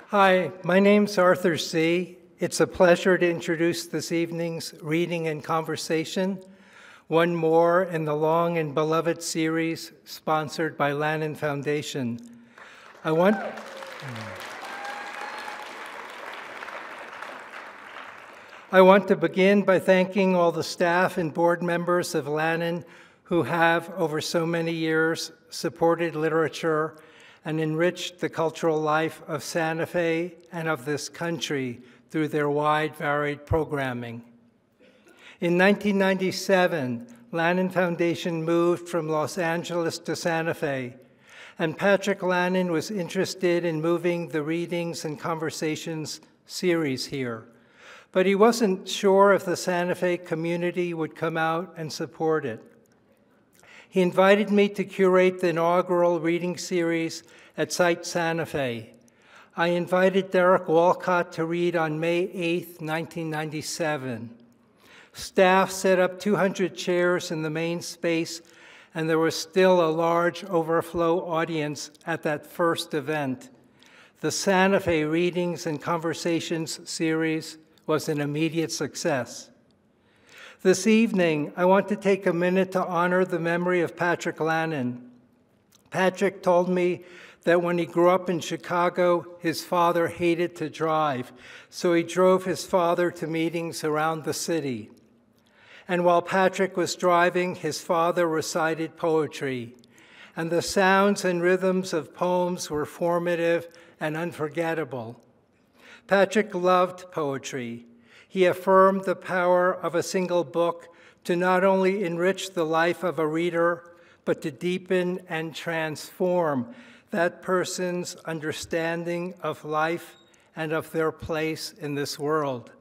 Hi, my name's Arthur Sze. It's a pleasure to introduce this evening's reading and conversation, one more in the long and beloved series sponsored by Lannan Foundation. I want to begin by thanking all the staff and board members of Lannan who have, over so many years, supported literature and enriched the cultural life of Santa Fe and of this country through their wide, varied programming. In 1997, Lannan Foundation moved from Los Angeles to Santa Fe, and Patrick Lannan was interested in moving the Readings and Conversations series here. But he wasn't sure if the Santa Fe community would come out and support it. He invited me to curate the inaugural reading series at Site Santa Fe. I invited Derek Walcott to read on May 8, 1997. Staff set up 200 chairs in the main space, and there was still a large overflow audience at that first event. The Santa Fe Readings and Conversations series was an immediate success. This evening, I want to take a minute to honor the memory of Patrick Lannan. Patrick told me that when he grew up in Chicago, his father hated to drive, so he drove his father to meetings around the city. And while Patrick was driving, his father recited poetry, and the sounds and rhythms of poems were formative and unforgettable. Patrick loved poetry. He affirmed the power of a single book to not only enrich the life of a reader, but to deepen and transform that person's understanding of life and of their place in this world.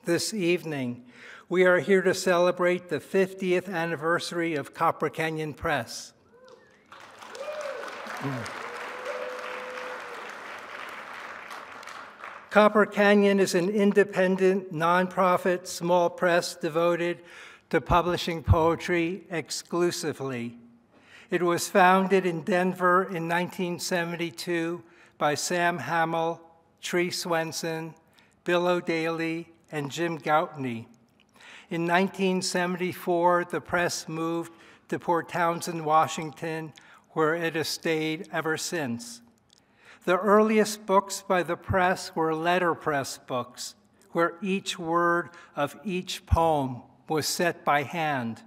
This evening, we are here to celebrate the 50th anniversary of Copper Canyon Press. Copper Canyon is an independent, nonprofit, small press devoted to publishing poetry exclusively. It was founded in Denver in 1972 by Sam Hamill, Tree Swenson, Bill O'Daly, and Jim Goutney. In 1974, the press moved to Port Townsend, Washington, where it has stayed ever since. The earliest books by the press were letterpress books, where each word of each poem was set by hand.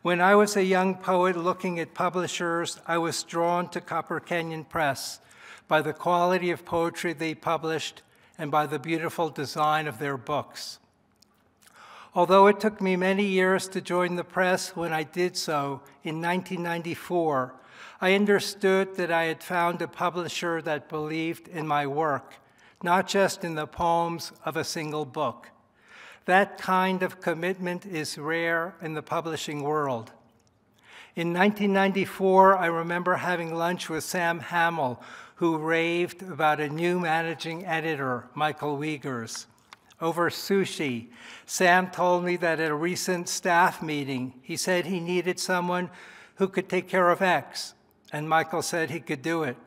When I was a young poet looking at publishers, I was drawn to Copper Canyon Press by the quality of poetry they published and by the beautiful design of their books. Although it took me many years to join the press, when I did so in 1994, I understood that I had found a publisher that believed in my work, not just in the poems of a single book. That kind of commitment is rare in the publishing world. In 1994, I remember having lunch with Sam Hamill, who raved about a new managing editor, Michael Wiegers. Over sushi, Sam told me that at a recent staff meeting, he said he needed someone who could take care of X, and Michael said he could do it.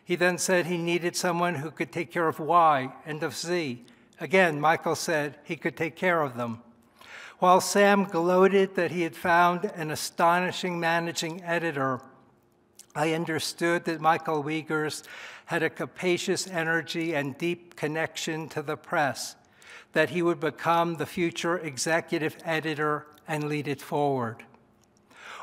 He then said he needed someone who could take care of Y and of Z. Again, Michael said he could take care of them. While Sam gloated that he had found an astonishing managing editor, I understood that Michael Wiegers had a capacious energy and deep connection to the press, that he would become the future executive editor and lead it forward.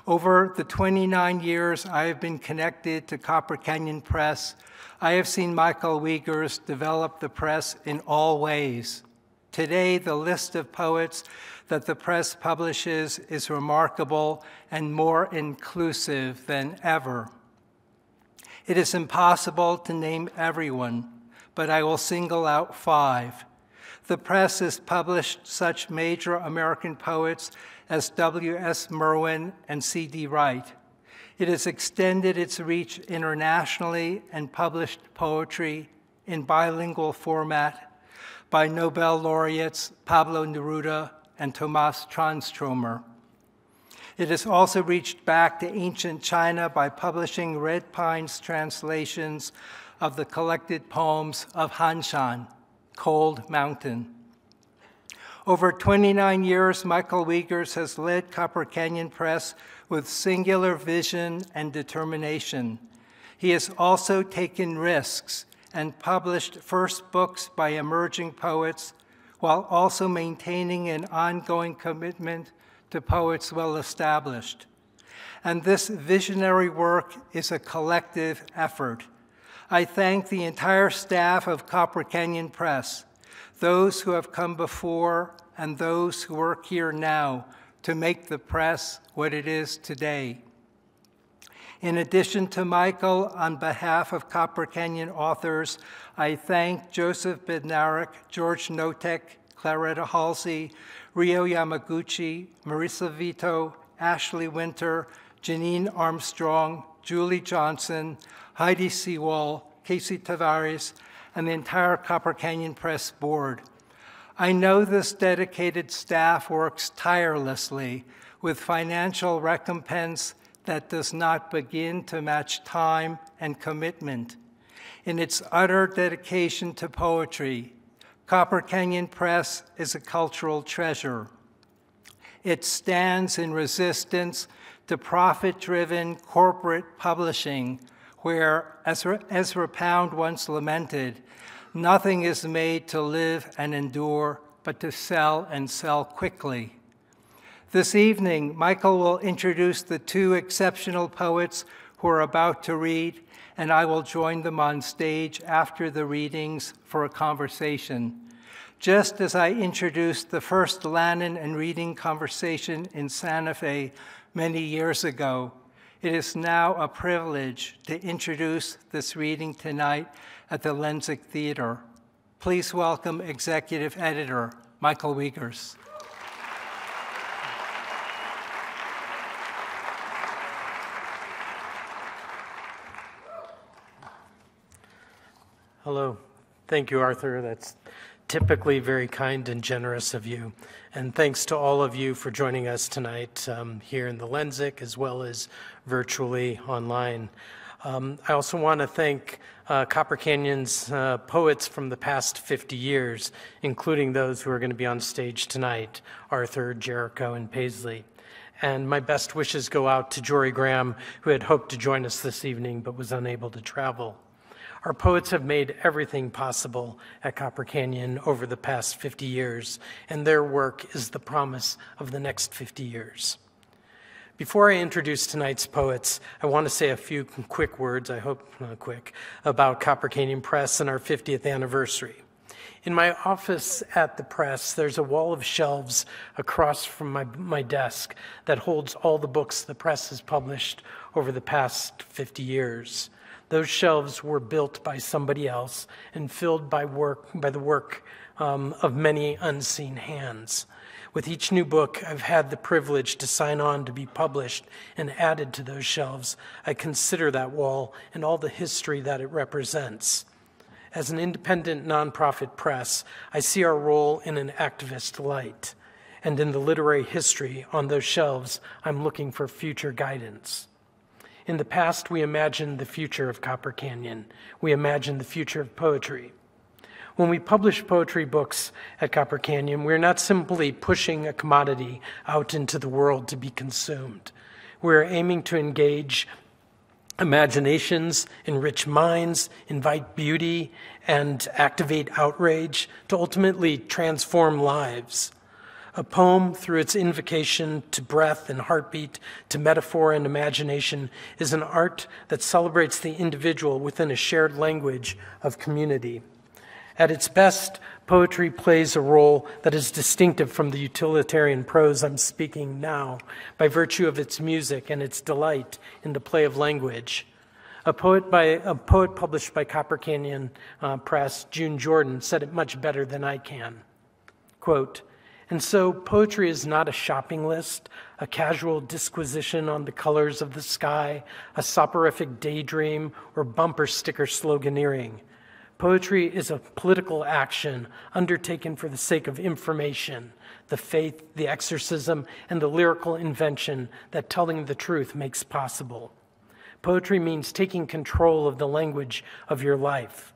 Over the 29 years I have been connected to Copper Canyon Press, I have seen Michael Wiegers develop the press in all ways. Today, the list of poets that the press publishes is remarkable and more inclusive than ever. It is impossible to name everyone, but I will single out 5. The press has published such major American poets as W.S. Merwin and C.D. Wright. It has extended its reach internationally and published poetry in bilingual format by Nobel laureates Pablo Neruda and Tomas Transtromer. It has also reached back to ancient China by publishing Red Pine's translations of the collected poems of Hanshan, Cold Mountain. Over 29 years, Michael Wiegers has led Copper Canyon Press with singular vision and determination. He has also taken risks and published first books by emerging poets while also maintaining an ongoing commitment to poets well established. And this visionary work is a collective effort. I thank the entire staff of Copper Canyon Press, those who have come before and those who work here now to make the press what it is today. In addition to Michael, on behalf of Copper Canyon authors, I thank Joseph Bednarik, George Notek, Claretta Halsey, Rio Yamaguchi, Marissa Vito, Ashley Winter, Janine Armstrong, Julie Johnson, Heidi Sewall, Casey Tavares, and the entire Copper Canyon Press board. I know this dedicated staff works tirelessly with financial recompense that does not begin to match time and commitment. In its utter dedication to poetry, Copper Canyon Press is a cultural treasure. It stands in resistance to profit-driven corporate publishing, where, as Ezra Pound once lamented, nothing is made to live and endure, but to sell and sell quickly. This evening, Michael will introduce the two exceptional poets who are about to read, and I will join them on stage after the readings for a conversation. Just as I introduced the first Lannan and reading conversation in Santa Fe many years ago, it is now a privilege to introduce this reading tonight at the Lensic Theater. Please welcome Executive Editor Michael Wiegers. Hello. Thank you, Arthur. That's typically very kind and generous of you. And thanks to all of you for joining us tonight here in the Lensic as well as virtually online. I also want to thank Copper Canyon's poets from the past 50 years, including those who are going to be on stage tonight, Arthur, Jericho, and Paisley. And my best wishes go out to Jory Graham, who had hoped to join us this evening but was unable to travel. Our poets have made everything possible at Copper Canyon over the past 50 years, and their work is the promise of the next 50 years. Before I introduce tonight's poets, I want to say a few quick words, I hope not quick, about Copper Canyon Press and our 50th anniversary. In my office at the press, there's a wall of shelves across from my desk that holds all the books the press has published over the past 50 years. Those shelves were built by somebody else and filled by the work of many unseen hands. With each new book I've had the privilege to sign on to be published and added to those shelves, I consider that wall and all the history that it represents. As an independent nonprofit press, I see our role in an activist light. And in the literary history on those shelves, I'm looking for future guidance. In the past, we imagined the future of Copper Canyon. We imagined the future of poetry. When we publish poetry books at Copper Canyon, we're not simply pushing a commodity out into the world to be consumed. We're aiming to engage imaginations, enrich minds, invite beauty, and activate outrage to ultimately transform lives. A poem, through its invocation to breath and heartbeat, to metaphor and imagination, is an art that celebrates the individual within a shared language of community. At its best, poetry plays a role that is distinctive from the utilitarian prose I'm speaking now by virtue of its music and its delight in the play of language. A poet published by Copper Canyon Press, June Jordan, said it much better than I can. Quote, "And so poetry is not a shopping list, a casual disquisition on the colors of the sky, a soporific daydream, or bumper sticker sloganeering. Poetry is a political action undertaken for the sake of information, the faith, the exorcism, and the lyrical invention that telling the truth makes possible. Poetry means taking control of the language of your life.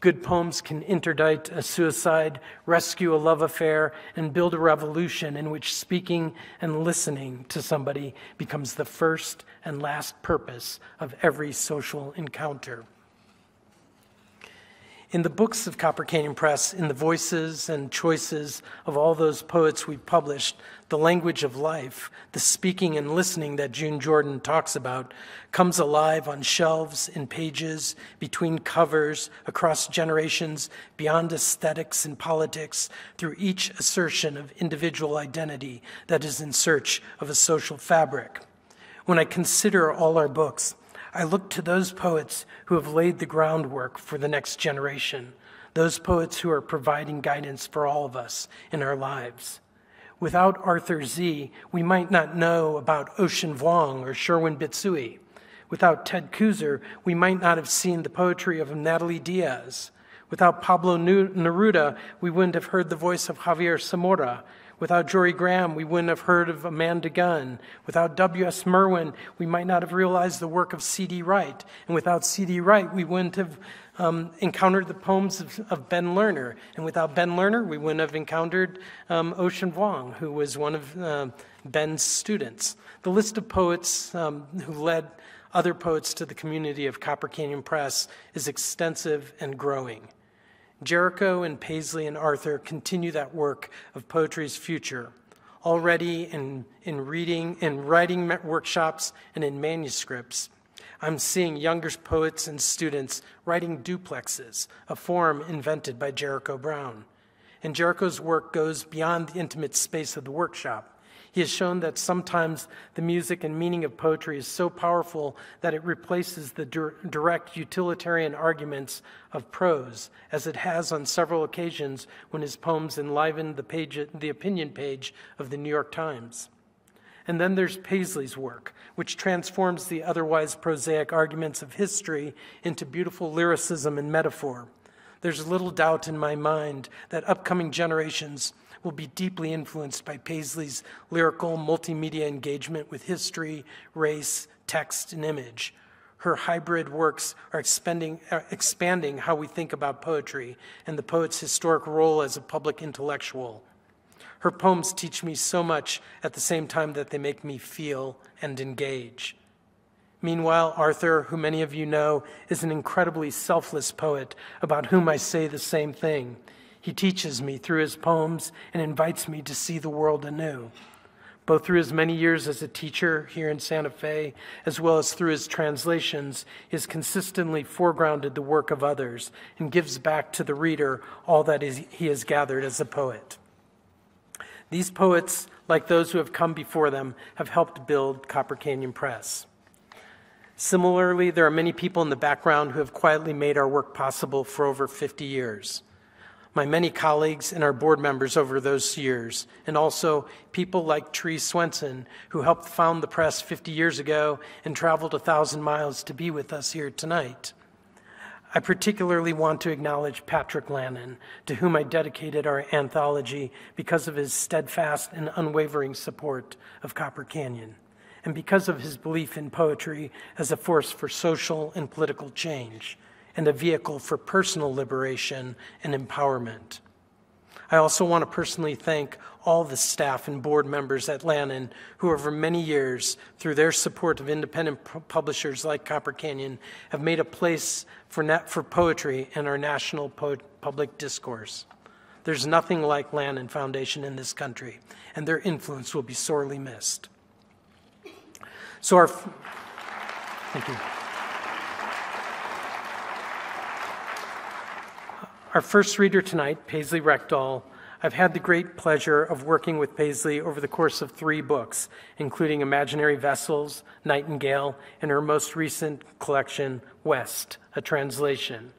Good poems can interdict a suicide, rescue a love affair, and build a revolution in which speaking and listening to somebody becomes the first and last purpose of every social encounter. In the books of Copper Canyon Press, in the voices and choices of all those poets we've published, the language of life, the speaking and listening that June Jordan talks about, comes alive on shelves, in pages, between covers, across generations, beyond aesthetics and politics, through each assertion of individual identity that is in search of a social fabric. When I consider all our books, I look to those poets who have laid the groundwork for the next generation, those poets who are providing guidance for all of us in our lives. Without Arthur Sze, we might not know about Ocean Vuong or Sherwin Bitsui. Without Ted Kooser, we might not have seen the poetry of Natalie Diaz. Without Pablo Neruda, we wouldn't have heard the voice of Javier Zamora. Without Jory Graham, we wouldn't have heard of Amanda Gunn. Without W.S. Merwin, we might not have realized the work of C.D. Wright. And without C.D. Wright, we wouldn't have encountered the poems of Ben Lerner. And without Ben Lerner, we wouldn't have encountered Ocean Vuong, who was one of Ben's students. The list of poets who led other poets to the community of Copper Canyon Press is extensive and growing. Jericho and Paisley and Arthur continue that work of poetry's future. Already in writing workshops and in manuscripts, I'm seeing younger poets and students writing duplexes, a form invented by Jericho Brown. And Jericho's work goes beyond the intimate space of the workshop. He has shown that sometimes the music and meaning of poetry is so powerful that it replaces the direct utilitarian arguments of prose, as it has on several occasions when his poems enlivened the opinion page of the New York Times. And then there's Paisley's work, which transforms the otherwise prosaic arguments of history into beautiful lyricism and metaphor. There's little doubt in my mind that upcoming generations will be deeply influenced by Paisley's lyrical multimedia engagement with history, race, text, and image. Her hybrid works are expanding how we think about poetry and the poet's historic role as a public intellectual. Her poems teach me so much at the same time that they make me feel and engage. Meanwhile, Arthur, who many of you know, is an incredibly selfless poet about whom I say the same thing. He teaches me through his poems and invites me to see the world anew, both through his many years as a teacher here in Santa Fe, as well as through his translations. He has consistently foregrounded the work of others and gives back to the reader all that he has gathered as a poet. These poets, like those who have come before them, have helped build Copper Canyon Press. Similarly, there are many people in the background who have quietly made our work possible for over 50 years. My many colleagues and our board members over those years, and also people like Tree Swenson, who helped found the press 50 years ago and traveled 1,000 miles to be with us here tonight. I particularly want to acknowledge Patrick Lannan, to whom I dedicated our anthology because of his steadfast and unwavering support of Copper Canyon, and because of his belief in poetry as a force for social and political change, and a vehicle for personal liberation and empowerment. I also want to personally thank all the staff and board members at Lannan who over many years, through their support of independent publishers like Copper Canyon, have made a place for poetry in our national public discourse. There's nothing like Lannan Foundation in this country, and their influence will be sorely missed. Thank you. Our first reader tonight, Paisley Rekdal. I've had the great pleasure of working with Paisley over the course of 3 books, including Imaginary Vessels, Nightingale, and her most recent collection, West, a translation.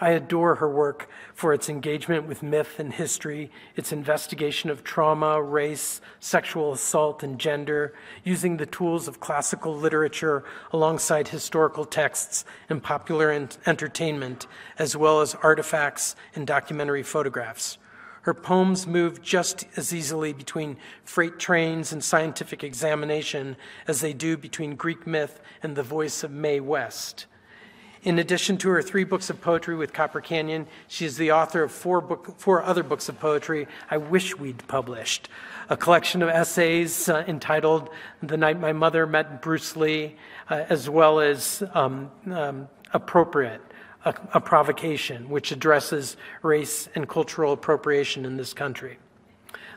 I adore her work for its engagement with myth and history, its investigation of trauma, race, sexual assault, and gender, using the tools of classical literature alongside historical texts and popular entertainment, as well as artifacts and documentary photographs. Her poems move just as easily between freight trains and scientific examination as they do between Greek myth and the voice of Mae West. In addition to her 3 books of poetry with Copper Canyon, she is the author of 4 other books of poetry I wish we'd published. A collection of essays entitled The Night My Mother Met Bruce Lee, as well as Appropriate, a provocation, which addresses race and cultural appropriation in this country.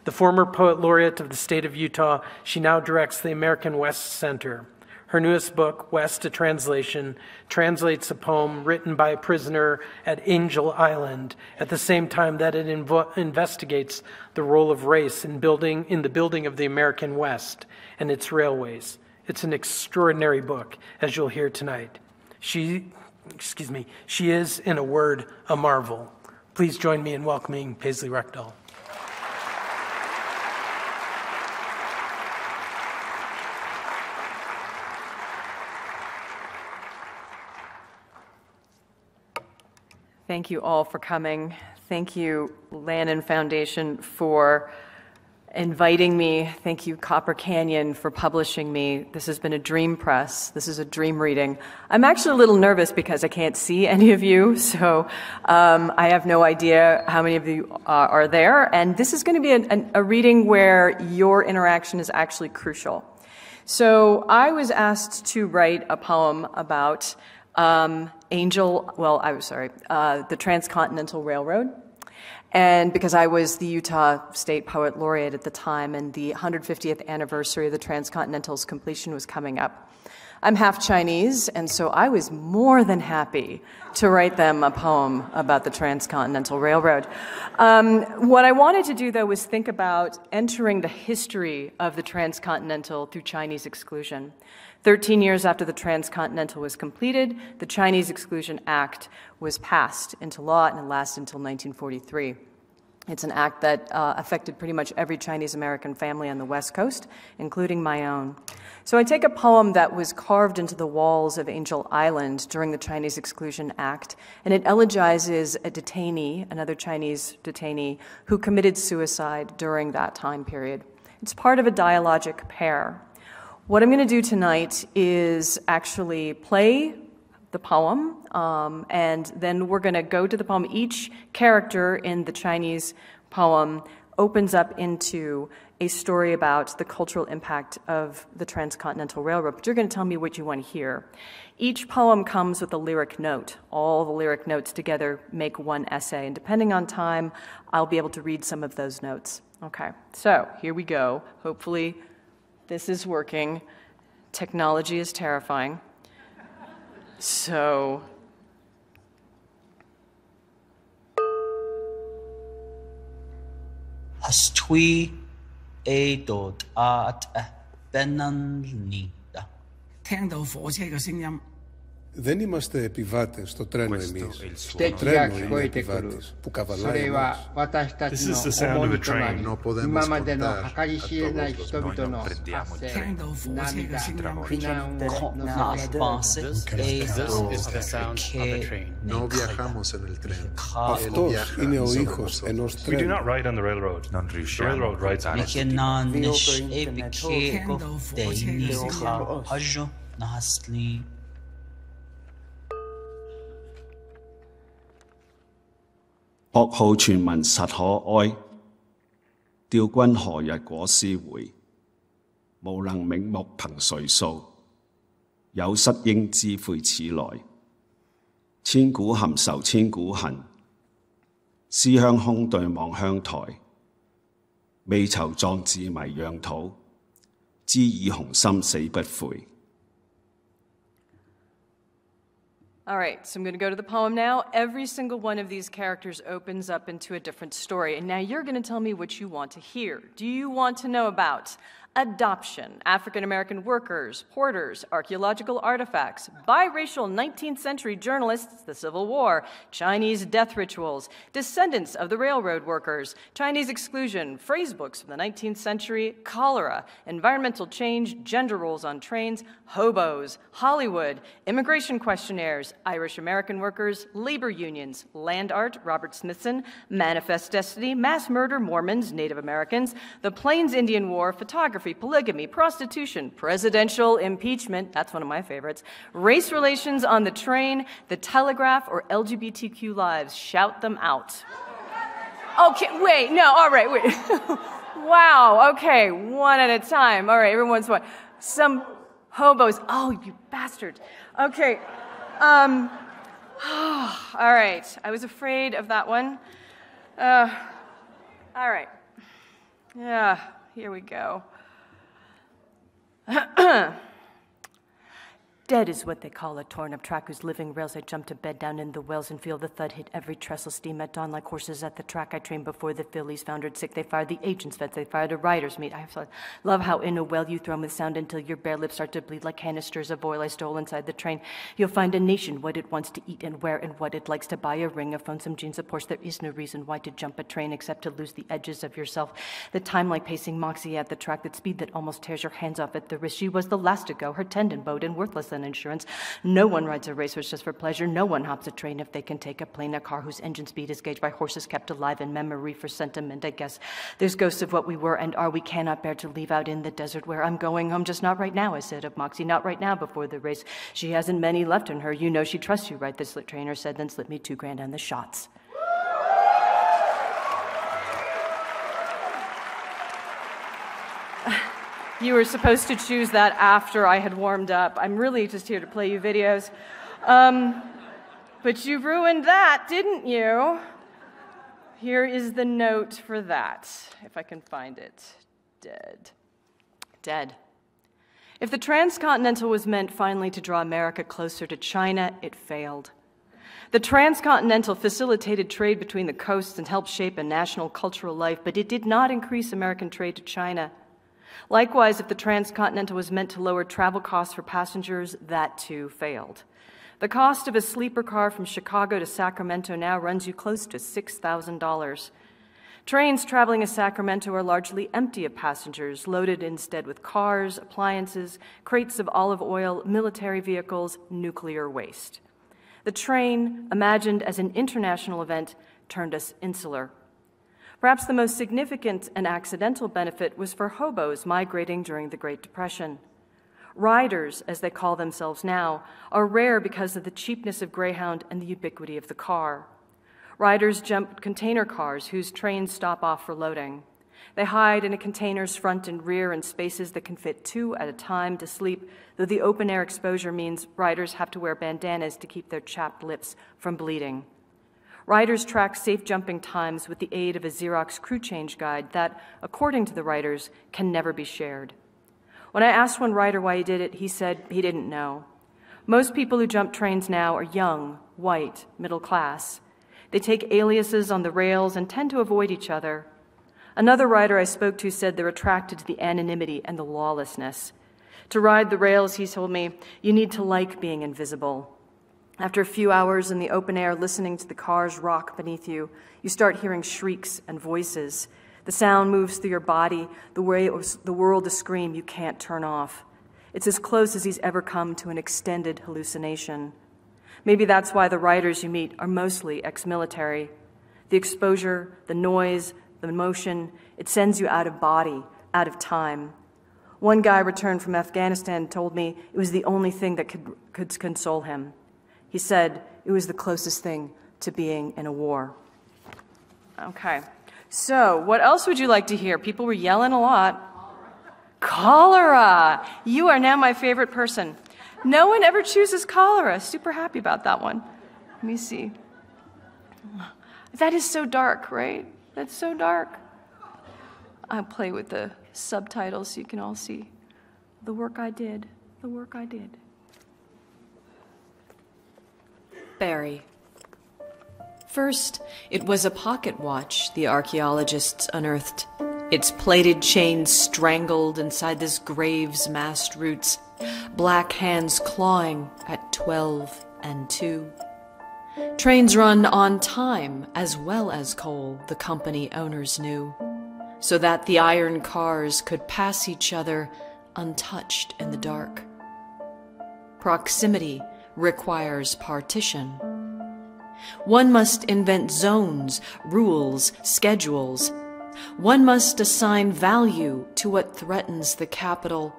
The former Poet Laureate of the state of Utah, she now directs the American West Center. Her newest book, West, a Translation, translates a poem written by a prisoner at Angel Island at the same time that it investigates the role of race in the building of the American West and its railways. It's an extraordinary book, as you'll hear tonight. She is, in a word, a marvel. Please join me in welcoming Paisley Rekdal. Thank you all for coming. Thank you, Lannan Foundation, for inviting me. Thank you, Copper Canyon, for publishing me. This has been a dream press. This is a dream reading. I'm actually a little nervous because I can't see any of you, so I have no idea how many of you are there. And this is going to be a reading where your interaction is actually crucial. So I was asked to write a poem about the Transcontinental Railroad. And because I was the Utah State Poet Laureate at the time, and the 150th anniversary of the Transcontinental's completion was coming up. I'm half Chinese, and so I was more than happy to write them a poem about the Transcontinental Railroad. What I wanted to do, though, was think about entering the history of the Transcontinental through Chinese exclusion. 13 years after the Transcontinental was completed, the Chinese Exclusion Act was passed into law, and it lasted until 1943. It's an act that affected pretty much every Chinese American family on the West Coast, including my own. So I take a poem that was carved into the walls of Angel Island during the Chinese Exclusion Act, and it elegizes a detainee, another Chinese detainee, who committed suicide during that time period. It's part of a dialogic pair. What I'm going to do tonight is actually play the poem, and then we're going to go to the poem. Each character in the Chinese poem opens up into a story about the cultural impact of the Transcontinental Railroad, but you're going to tell me what you want to hear. Each poem comes with a lyric note. All the lyric notes together make one essay, and depending on time, I'll be able to read some of those notes. Okay, so here we go. Hopefully this is working. Technology is terrifying. So, Hastui Adot at Benanida. 聽到火車嘅聲音， Δεν είμαστε επιβάτες στο τρένο εμείς. Το τρένο είναι επιβάτης που καβαλάει εμάς. This is the sound of a train. 聽到火車嘅聲音， This is the sound of a train. No viajamos en el tren. Αυτός είναι ο ήχος ενός We do τρένου. not ride on the railroad. The railroad rides on us. Mikenanish Ebikego Denika Hajo Nahasli. 學號傳聞實可哀，吊君何日果思回？無能冥目憑誰訴？有失應知悔此來。千古含愁千古恨，思鄉空對望鄉台。未酬壯志迷壤土，知以雄心死不悔。 all right, so I'm going to go to the poem now. Every single one of these characters opens up into a different story, and now you're going to tell me what you want to hear. Do you want to know about adoption, African-American workers, porters, archaeological artifacts, biracial 19th century journalists, the Civil War, Chinese death rituals, descendants of the railroad workers, Chinese exclusion, phrase books from the 19th century, cholera, environmental change, gender roles on trains, hobos, Hollywood, immigration questionnaires, Irish-American workers, labor unions, land art, Robert Smithson, Manifest Destiny, mass murder, Mormons, Native Americans, the Plains Indian War, photography, polygamy, prostitution, presidential impeachment, that's one of my favorites, race relations on the train, the telegraph, or LGBTQ lives. Shout them out. Okay, wait, no, all right, wait. Wow, okay, one at a time. All right, everyone's one. Some hobos. Oh, you bastards. Okay. All right, I was afraid of that one. All right. Yeah, here we go. Dead is what they call a torn-up track whose living rails I jump to bed down in the wells and feel the thud hit every trestle steam at dawn like horses at the track I trained before the fillies foundered sick. They fired the agents feds, they fired a rider's meet. I love how in a well you thrum with sound until your bare lips start to bleed like canisters of oil I stole inside the train. You'll find a nation what it wants to eat and wear and what it likes to buy, a ring, a phone, some jeans, a Porsche. There is no reason why to jump a train except to lose the edges of yourself. The time like pacing Moxie at the track, that speed that almost tears your hands off at the wrist. She was the last to go, her tendon bowed and worthless than insurance. No one rides a racehorse just for pleasure. No one hops a train if they can take a plane, a car whose engine speed is gauged by horses kept alive in memory for sentiment, I guess. There's ghosts of what we were and are we cannot bear to leave out in the desert where I'm going home, just not right now, I said of Moxie, not right now before the race. She hasn't many left in her. You know she trusts you, right? The trainer said, then slipped me $2,000 on the shots. You were supposed to choose that after I had warmed up. I'm really just here to play you videos. But you ruined that, didn't you? Here is the note for that, if I can find it. Dead. Dead. If the transcontinental was meant finally to draw America closer to China, it failed. The transcontinental facilitated trade between the coasts and helped shape a national cultural life, but it did not increase American trade to China. Likewise, if the transcontinental was meant to lower travel costs for passengers, that too failed. The cost of a sleeper car from Chicago to Sacramento now runs you close to $6,000. Trains traveling to Sacramento are largely empty of passengers, loaded instead with cars, appliances, crates of olive oil, military vehicles, nuclear waste. The train, imagined as an international event, turned us insular. Perhaps the most significant and accidental benefit was for hobos migrating during the Great Depression. Riders, as they call themselves now, are rare because of the cheapness of Greyhound and the ubiquity of the car. Riders jump container cars whose trains stop off for loading. They hide in a container's front and rear in spaces that can fit 2 at a time to sleep, though the open-air exposure means riders have to wear bandanas to keep their chapped lips from bleeding. Riders track safe jumping times with the aid of a Xerox crew change guide that, according to the writers, can never be shared. When I asked one rider why he did it, he said he didn't know. Most people who jump trains now are young, white, middle class. They take aliases on the rails and tend to avoid each other. Another rider I spoke to said they're attracted to the anonymity and the lawlessness. To ride the rails, he told me, you need to like being invisible. After a few hours in the open air listening to the cars rock beneath you, you start hearing shrieks and voices. The sound moves through your body, the way the world to scream you can't turn off. It's as close as he's ever come to an extended hallucination. Maybe that's why the riders you meet are mostly ex-military. The exposure, the noise, the motion, it sends you out of body, out of time. One guy returned from Afghanistan told me it was the only thing that could console him. He said it was the closest thing to being in a war. Okay, so what else would you like to hear? People were yelling a lot. Cholera! You are now my favorite person. No one ever chooses cholera. Super happy about that one. Let me see. That is so dark, right? That's so dark. I'll play with the subtitles so you can all see the work I did. The work I did. Barry. First, it was a pocket watch the archaeologists unearthed. its plated chains strangled inside this grave's mast roots, black hands clawing at 12 and 2. Trains run on time as well as coal, the company owners knew, so that the iron cars could pass each other untouched in the dark. Proximity requires partition. One must invent zones, rules, schedules. One must assign value to what threatens the capital,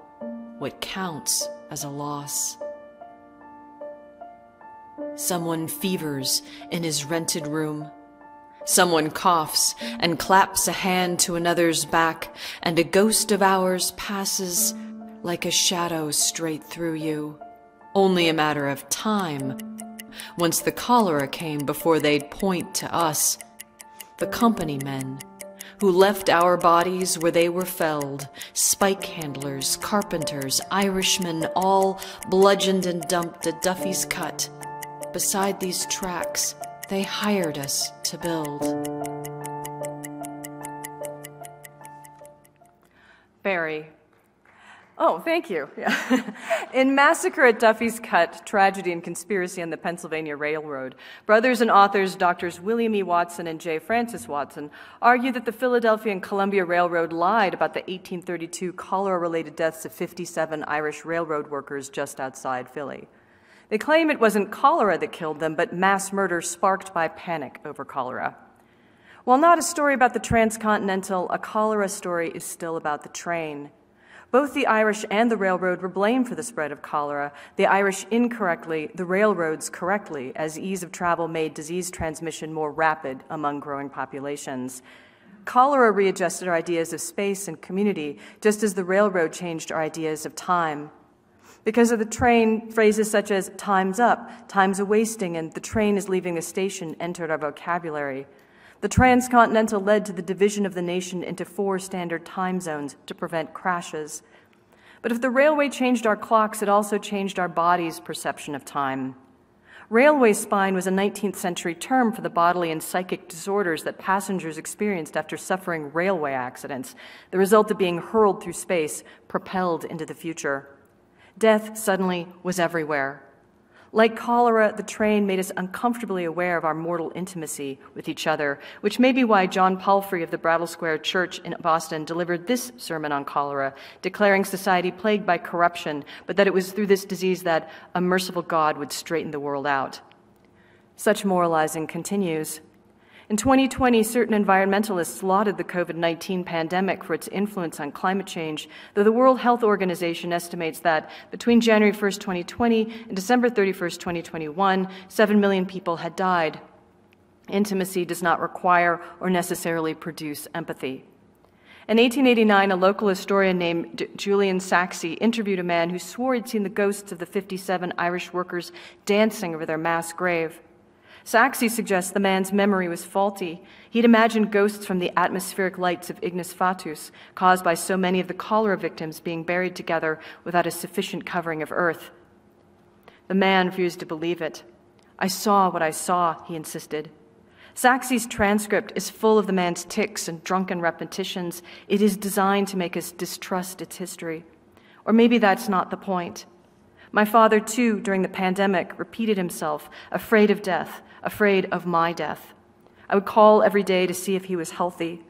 what counts as a loss. Someone fevers in his rented room. Someone coughs and claps a hand to another's back, and a ghost of hours passes like a shadow straight through you. Only a matter of time. Once the cholera came before they'd point to us, the company men, who left our bodies where they were felled, spike handlers, carpenters, Irishmen, all bludgeoned and dumped at Duffy's Cut. Beside these tracks, they hired us to build. Barry. Oh, thank you. Yeah. In Massacre at Duffy's Cut, Tragedy and Conspiracy on the Pennsylvania Railroad, brothers and authors Drs. William E. Watson and J. Francis Watson argue that the Philadelphia and Columbia Railroad lied about the 1832 cholera-related deaths of 57 Irish railroad workers just outside Philly. They claim it wasn't cholera that killed them, but mass murder sparked by panic over cholera. While not a story about the transcontinental, a cholera story is still about the train. Both the Irish and the railroad were blamed for the spread of cholera, the Irish incorrectly, the railroads correctly, as ease of travel made disease transmission more rapid among growing populations. Cholera readjusted our ideas of space and community, just as the railroad changed our ideas of time. Because of the train, phrases such as time's up, time's a-wasting, and the train is leaving the station entered our vocabulary. The transcontinental led to the division of the nation into 4 standard time zones to prevent crashes. But if the railway changed our clocks, it also changed our body's perception of time. Railway spine was a 19th century term for the bodily and psychic disorders that passengers experienced after suffering railway accidents, the result of being hurled through space, propelled into the future. Death suddenly was everywhere. Like cholera, the train made us uncomfortably aware of our mortal intimacy with each other, which may be why John Palfrey of the Brattle Square Church in Boston delivered this sermon on cholera, declaring society plagued by corruption, but that it was through this disease that a merciful God would straighten the world out. Such moralizing continues. In 2020, certain environmentalists lauded the COVID-19 pandemic for its influence on climate change, though the World Health Organization estimates that between January 1st, 2020 and December 31st, 2021, 7 million people had died. Intimacy does not require or necessarily produce empathy. In 1889, a local historian named Julian Saxe interviewed a man who swore he'd seen the ghosts of the 57 Irish workers dancing over their mass grave. Saxe suggests the man's memory was faulty. He'd imagined ghosts from the atmospheric lights of Ignis Fatuus, caused by so many of the cholera victims being buried together without a sufficient covering of earth. The man refused to believe it. I saw what I saw, he insisted. Saxe's transcript is full of the man's tics and drunken repetitions. It is designed to make us distrust its history. Or maybe that's not the point. My father, too, during the pandemic, repeated himself, afraid of death, afraid of my death. I would call every day to see if he was healthy.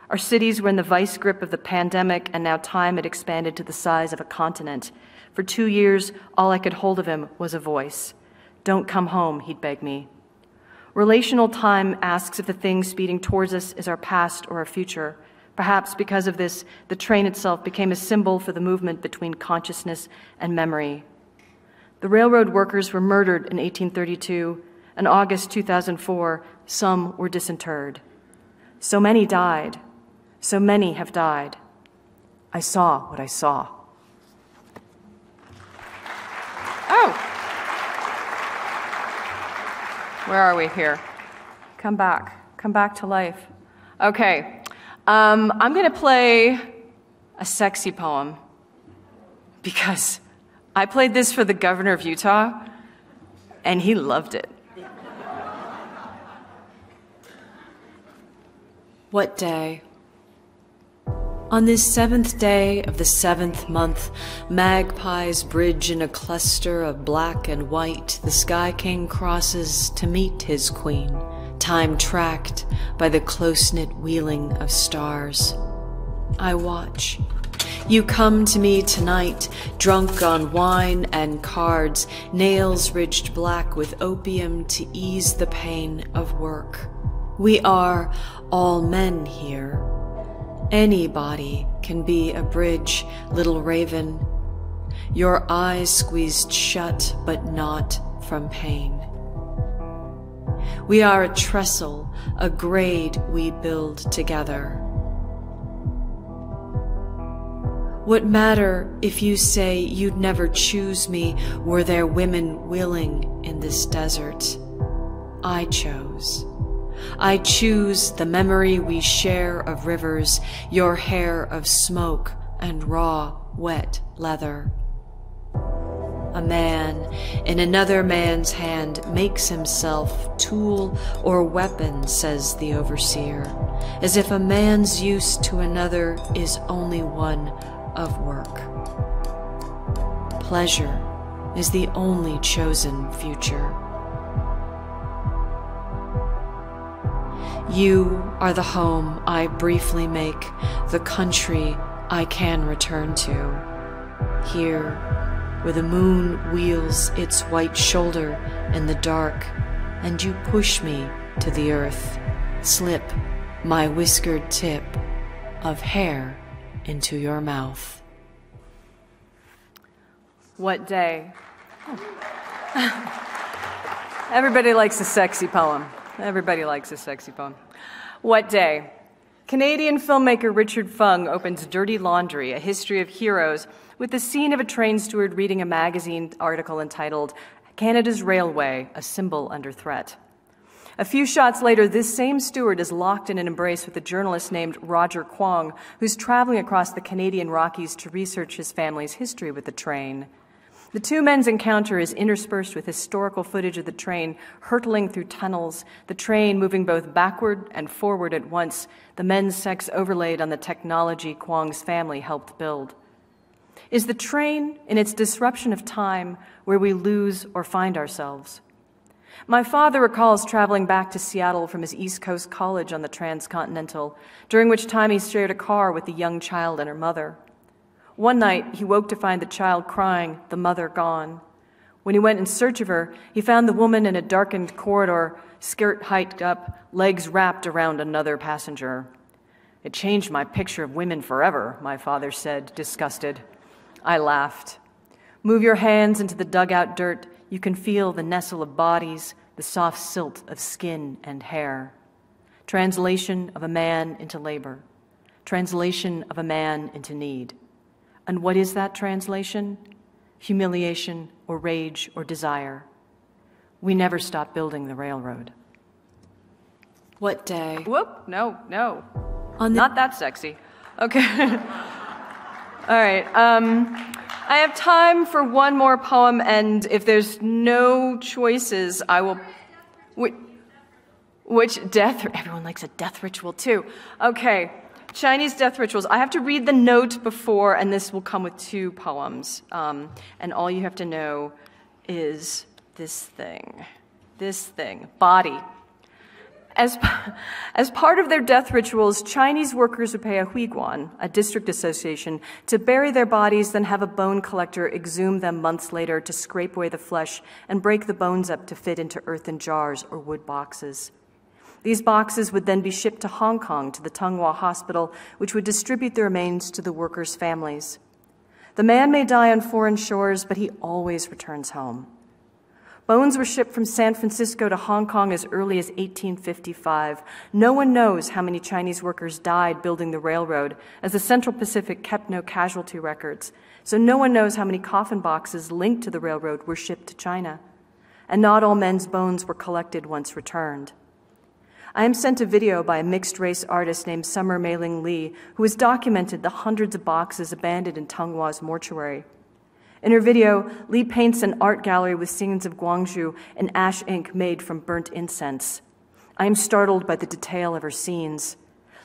Our cities were in the vice grip of the pandemic, and now time had expanded to the size of a continent. For 2 years, all I could hold of him was a voice. Don't come home, he'd beg me. Relational time asks if the thing speeding towards us is our past or our future. Perhaps because of this, the train itself became a symbol for the movement between consciousness and memory. The railroad workers were murdered in 1832. In August 2004, some were disinterred. So many died. So many have died. I saw what I saw. Oh! Where are we here? Come back to life. Okay, I'm gonna play a sexy poem because I played this for the governor of Utah and he loved it. What day? On this 7th day of the 7th month, magpies bridge in a cluster of black and white. The Sky King crosses to meet his queen, time tracked by the close-knit wheeling of stars. I watch. You come to me tonight, drunk on wine and cards, nails ridged black with opium to ease the pain of work. We are all men here. Anybody can be a bridge, little raven. Your eyes squeezed shut, but not from pain. We are a trestle, a grade we build together. What matter if you say you'd never choose me, were there women willing in this desert? I chose. I choose the memory we share of rivers, your hair of smoke and raw, wet leather. A man in another man's hand makes himself tool or weapon, says the overseer, as if a man's use to another is only one of work. Pleasure is the only chosen future. You are the home I briefly make, the country I can return to. Here, where the moon wheels its white shoulder in the dark, and you push me to the earth, slip my whiskered tip of hair into your mouth. What day? Everybody likes a sexy poem. Everybody likes a sexy poem. What day? Canadian filmmaker Richard Fung opens Dirty Laundry, a history of heroes, with the scene of a train steward reading a magazine article entitled Canada's Railway, a Symbol Under Threat. A few shots later, this same steward is locked in an embrace with a journalist named Roger Kwong, who's traveling across the Canadian Rockies to research his family's history with the train. The two men's encounter is interspersed with historical footage of the train hurtling through tunnels, the train moving both backward and forward at once, the men's sex overlaid on the technology Kwong's family helped build. Is the train, in its disruption of time, where we lose or find ourselves? My father recalls traveling back to Seattle from his East Coast college on the Transcontinental, during which time he shared a car with a young child and her mother. One night, he woke to find the child crying, the mother gone. When he went in search of her, he found the woman in a darkened corridor, skirt hiked up, legs wrapped around another passenger. It changed my picture of women forever, my father said, disgusted. I laughed. Move your hands into the dugout dirt. You can feel the nestle of bodies, the soft silt of skin and hair. Translation of a man into labor. Translation of a man into need. And what is that translation? Humiliation or rage or desire. We never stopped building the railroad. What day? Whoop, no. Not that sexy. Okay. All right. I have time for one more poem, and if there's no choices, I will... Which death... Everyone likes a death ritual, too. Okay. Chinese death rituals. I have to read the note before, and this will come with two poems. And all you have to know is this thing, body. As part of their death rituals, Chinese workers would pay a huiguan, a district association, to bury their bodies, then have a bone collector exhume them months later to scrape away the flesh and break the bones up to fit into earthen jars or wood boxes. These boxes would then be shipped to Hong Kong to the Tunghua Hospital, which would distribute the remains to the workers' families. The man may die on foreign shores, but he always returns home. Bones were shipped from San Francisco to Hong Kong as early as 1855. No one knows how many Chinese workers died building the railroad, as the Central Pacific kept no casualty records. So no one knows how many coffin boxes linked to the railroad were shipped to China. And not all men's bones were collected once returned. I am sent a video by a mixed-race artist named Summer Mei-Ling Lee, who has documented the hundreds of boxes abandoned in Tunghua's mortuary. In her video, Lee paints an art gallery with scenes of Guangzhou in ash ink made from burnt incense. I am startled by the detail of her scenes.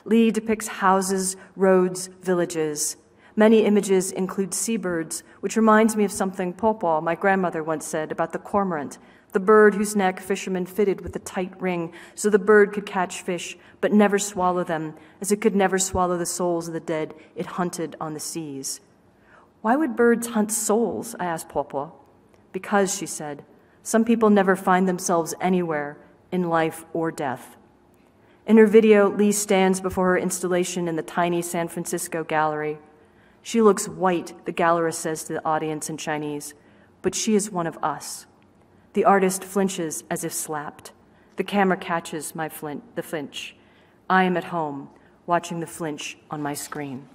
Lee depicts houses, roads, villages. Many images include seabirds, which reminds me of something Popo, my grandmother, once said about the cormorant, the bird whose neck fishermen fitted with a tight ring so the bird could catch fish but never swallow them, as it could never swallow the souls of the dead it hunted on the seas. Why would birds hunt souls? I asked Popo. Because, she said, some people never find themselves anywhere in life or death. In her video, Lee stands before her installation in the tiny San Francisco gallery. She looks white, the gallerist says to the audience in Chinese, but she is one of us. The artist flinches as if slapped. The camera catches the flinch. I am at home, watching the flinch on my screen.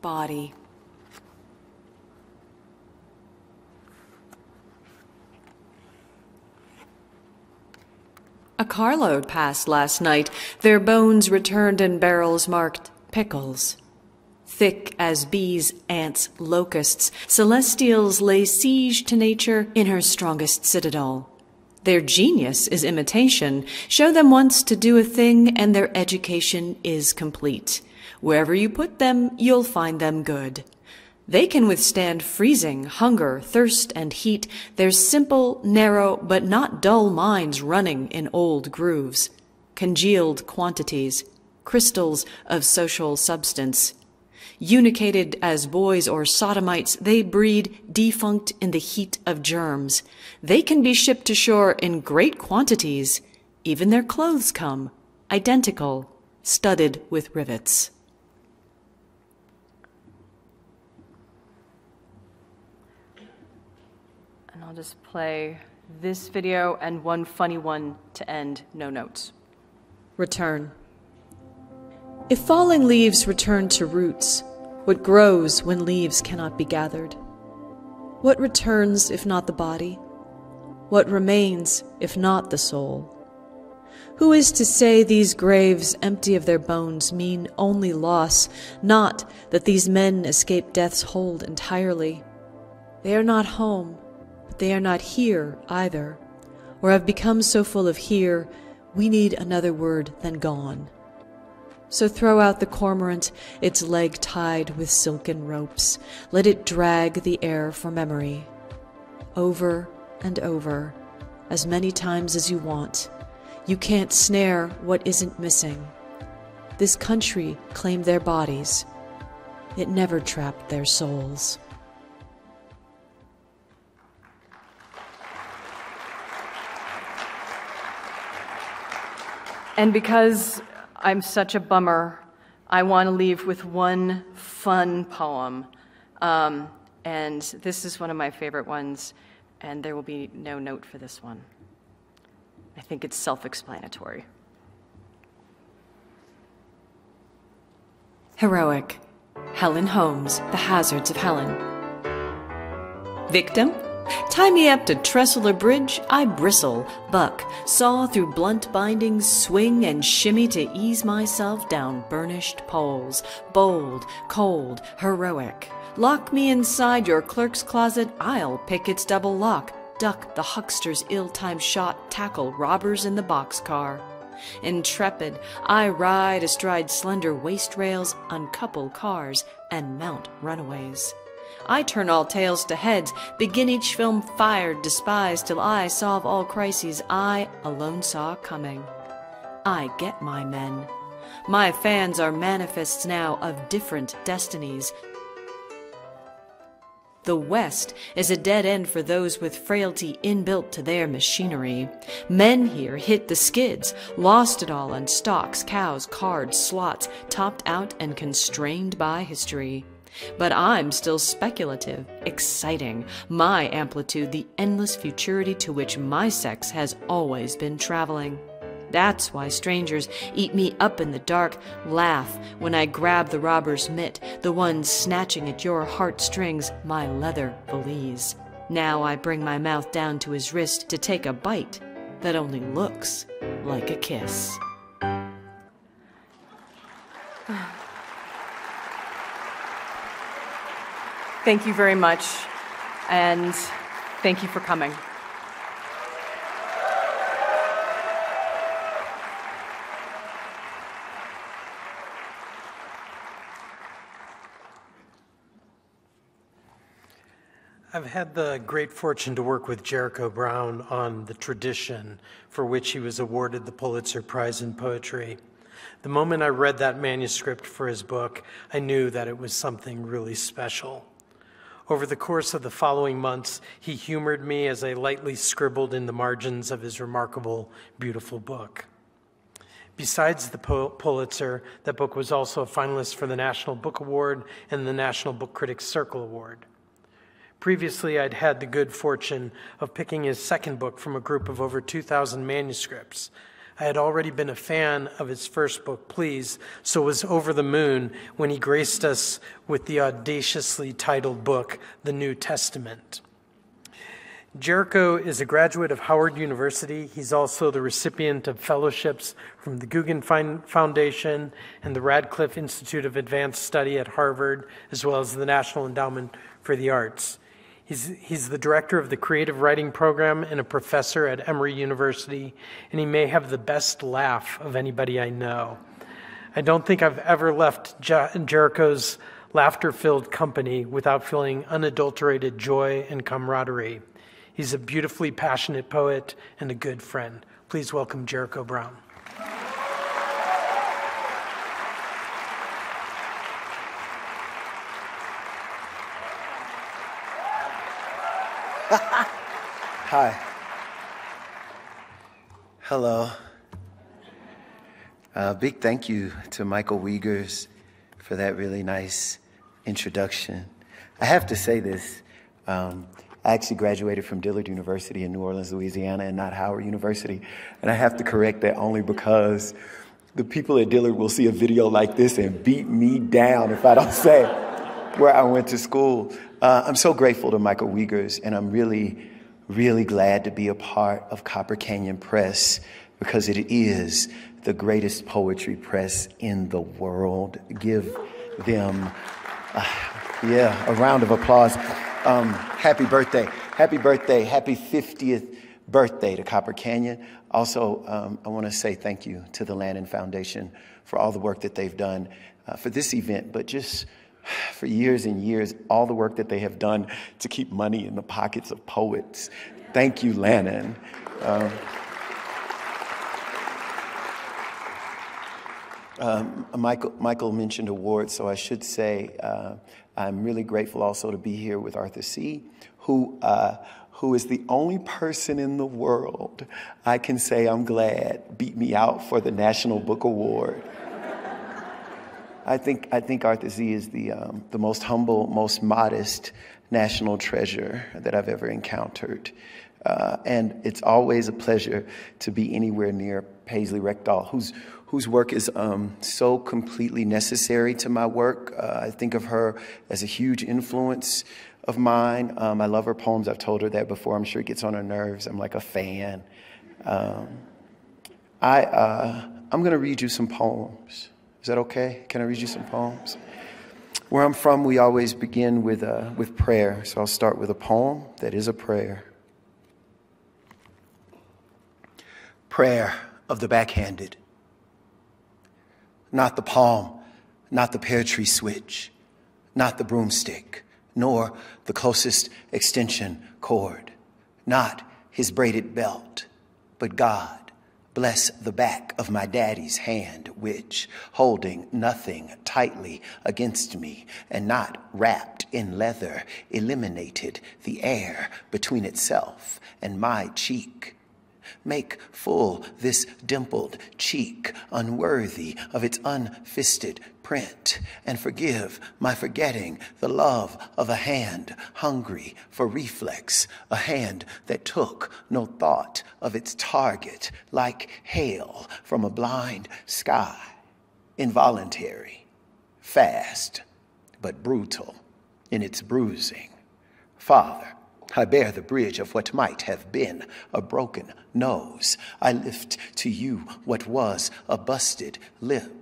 Body. A carload passed last night, their bones returned in barrels marked pickles. Thick as bees, ants, locusts, celestials lay siege to nature in her strongest citadel. Their genius is imitation. Show them once to do a thing, and their education is complete. Wherever you put them, you'll find them good. They can withstand freezing, hunger, thirst, and heat, their simple, narrow, but not dull minds running in old grooves. Congealed quantities, crystals of social substance. Unicated as boys or sodomites, they breed defunct in the heat of germs. They can be shipped to shore in great quantities. Even their clothes come, identical, studded with rivets. And I'll just play this video and one funny one to end, no notes. Return. If falling leaves return to roots, what grows when leaves cannot be gathered? What returns if not the body? What remains if not the soul? Who is to say these graves empty of their bones mean only loss, not that these men escape death's hold entirely? They are not home, but they are not here either, or have become so full of here, we need another word than gone. So throw out the cormorant, its leg tied with silken ropes. Let it drag the air for memory. Over and over, as many times as you want. You can't snare what isn't missing. This country claimed their bodies. It never trapped their souls. And because I'm such a bummer, I want to leave with one fun poem. And this is one of my favorite ones, and there will be no note for this one. I think it's self-explanatory. Heroic. Helen Holmes, The Hazards of Helen. Victim? Tie me up to Tressler Bridge, I bristle, buck, saw through blunt bindings, swing and shimmy to ease myself down burnished poles. Bold, cold, heroic. Lock me inside your clerk's closet, I'll pick its double lock. Duck the huckster's ill-timed shot, tackle robbers in the boxcar. Intrepid, I ride astride slender waist rails, uncouple cars, and mount runaways. I turn all tails to heads, begin each film fired, despised, till I solve all crises I alone saw coming. I get my men. My fans are manifests now of different destinies. The West is a dead end for those with frailty inbuilt to their machinery. Men here hit the skids, lost it all on stocks, cows, cards, slots, topped out and constrained by history. But I'm still speculative, exciting, my amplitude the endless futurity to which my sex has always been traveling. That's why strangers eat me up in the dark, laugh when I grab the robber's mitt, the one snatching at your heartstrings, my leather valise. Now I bring my mouth down to his wrist to take a bite that only looks like a kiss. Thank you very much. And thank you for coming. I've had the great fortune to work with Jericho Brown on The Tradition, for which he was awarded the Pulitzer Prize in Poetry. The moment I read that manuscript for his book, I knew that it was something really special. Over the course of the following months, he humored me as I lightly scribbled in the margins of his remarkable, beautiful book. Besides the Pulitzer, that book was also a finalist for the National Book Award and the National Book Critics Circle Award. Previously, I'd had the good fortune of picking his second book from a group of over 2,000 manuscripts. I had already been a fan of his first book, Please, so was over the moon when he graced us with the audaciously titled book, The New Testament. Jericho is a graduate of Howard University. He's also the recipient of fellowships from the Guggenheim Foundation and the Radcliffe Institute of Advanced Study at Harvard, as well as the National Endowment for the Arts. He's the director of the Creative Writing Program and a professor at Emory University, and he may have the best laugh of anybody I know. I don't think I've ever left Jericho's laughter-filled company without feeling unadulterated joy and camaraderie. He's a beautifully passionate poet and a good friend. Please welcome Jericho Brown. Hi. Hello. Big thank you to Michael Wiegers for that really nice introduction. I have to say this. I actually graduated from Dillard University in New Orleans, Louisiana, and not Howard University. And I have to correct that only because the people at Dillard will see a video like this and beat me down if I don't say where I went to school. I'm so grateful to Michael Wiegers, and I'm really glad to be a part of Copper Canyon Press because it is the greatest poetry press in the world. Give them, a round of applause. Happy birthday. Happy birthday. Happy 50th birthday to Copper Canyon. Also, I want to say thank you to the Lannan Foundation for all the work that they've done for this event, but just for years and years, all the work that they have done to keep money in the pockets of poets. Thank you, Lannan. Michael mentioned awards, so I should say I'm really grateful also to be here with Arthur Sze, who is the only person in the world I can say I'm glad beat me out for the National Book Award. I think Arthur Sze is the most humble, most modest national treasure that I've ever encountered. And it's always a pleasure to be anywhere near Paisley Rekdal, whose work is so completely necessary to my work. I think of her as a huge influence of mine. I love her poems. I've told her that before. I'm sure it gets on her nerves. I'm like a fan. I'm going to read you some poems. Is that okay? Can I read you some poems? Where I'm from, we always begin with prayer. So I'll start with a poem that is a prayer. Prayer of the backhanded. Not the palm, not the pear tree switch, not the broomstick, nor the closest extension cord, not his braided belt, but God. Bless the back of my daddy's hand, which, holding nothing tightly against me and not wrapped in leather, eliminated the air between itself and my cheek. Make full this dimpled cheek, unworthy of its unfisted print, and forgive my forgetting the love of a hand hungry for reflex, a hand that took no thought of its target, like hail from a blind sky, involuntary, fast, but brutal in its bruising. Father, I bear the bridge of what might have been a broken nose. I lift to you what was a busted lip.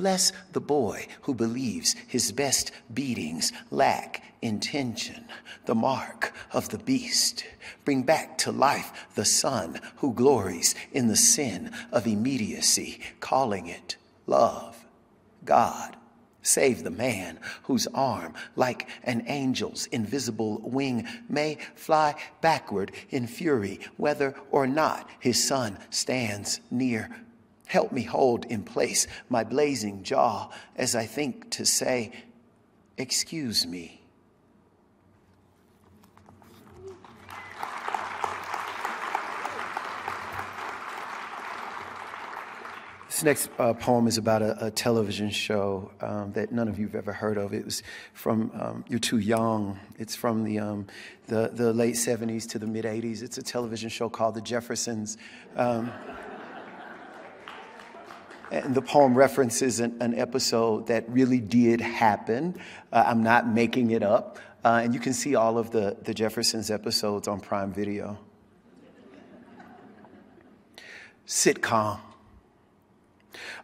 Bless the boy who believes his best beatings lack intention, the mark of the beast. Bring back to life the son who glories in the sin of immediacy, calling it love. God, save the man whose arm, like an angel's invisible wing, may fly backward in fury, whether or not his son stands near. Help me hold in place my blazing jaw as I think to say, excuse me. This next poem is about a television show that none of you have ever heard of. It was from, you're too young. It's from the late 70s to the mid 80s. It's a television show called The Jeffersons. And the poem references an episode that really did happen. I'm not making it up. And you can see all of the Jeffersons episodes on Prime Video. Sitcom.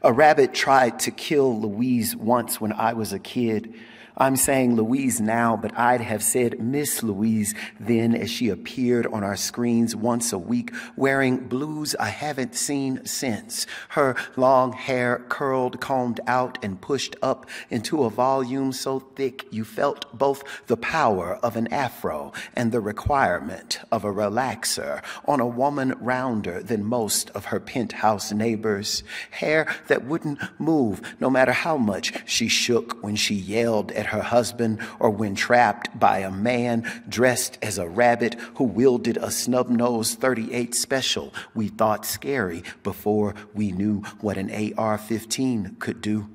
A rabbit tried to kill Louise once when I was a kid. I'm saying Louise now, but I'd have said Miss Louise then as she appeared on our screens once a week wearing blues I haven't seen since. Her long hair curled, combed out, and pushed up into a volume so thick you felt both the power of an afro and the requirement of a relaxer on a woman rounder than most of her penthouse neighbors. Hair that wouldn't move no matter how much she shook when she yelled at her husband or when trapped by a man dressed as a rabbit who wielded a snub-nosed .38 special we thought scary before we knew what an AR-15 could do.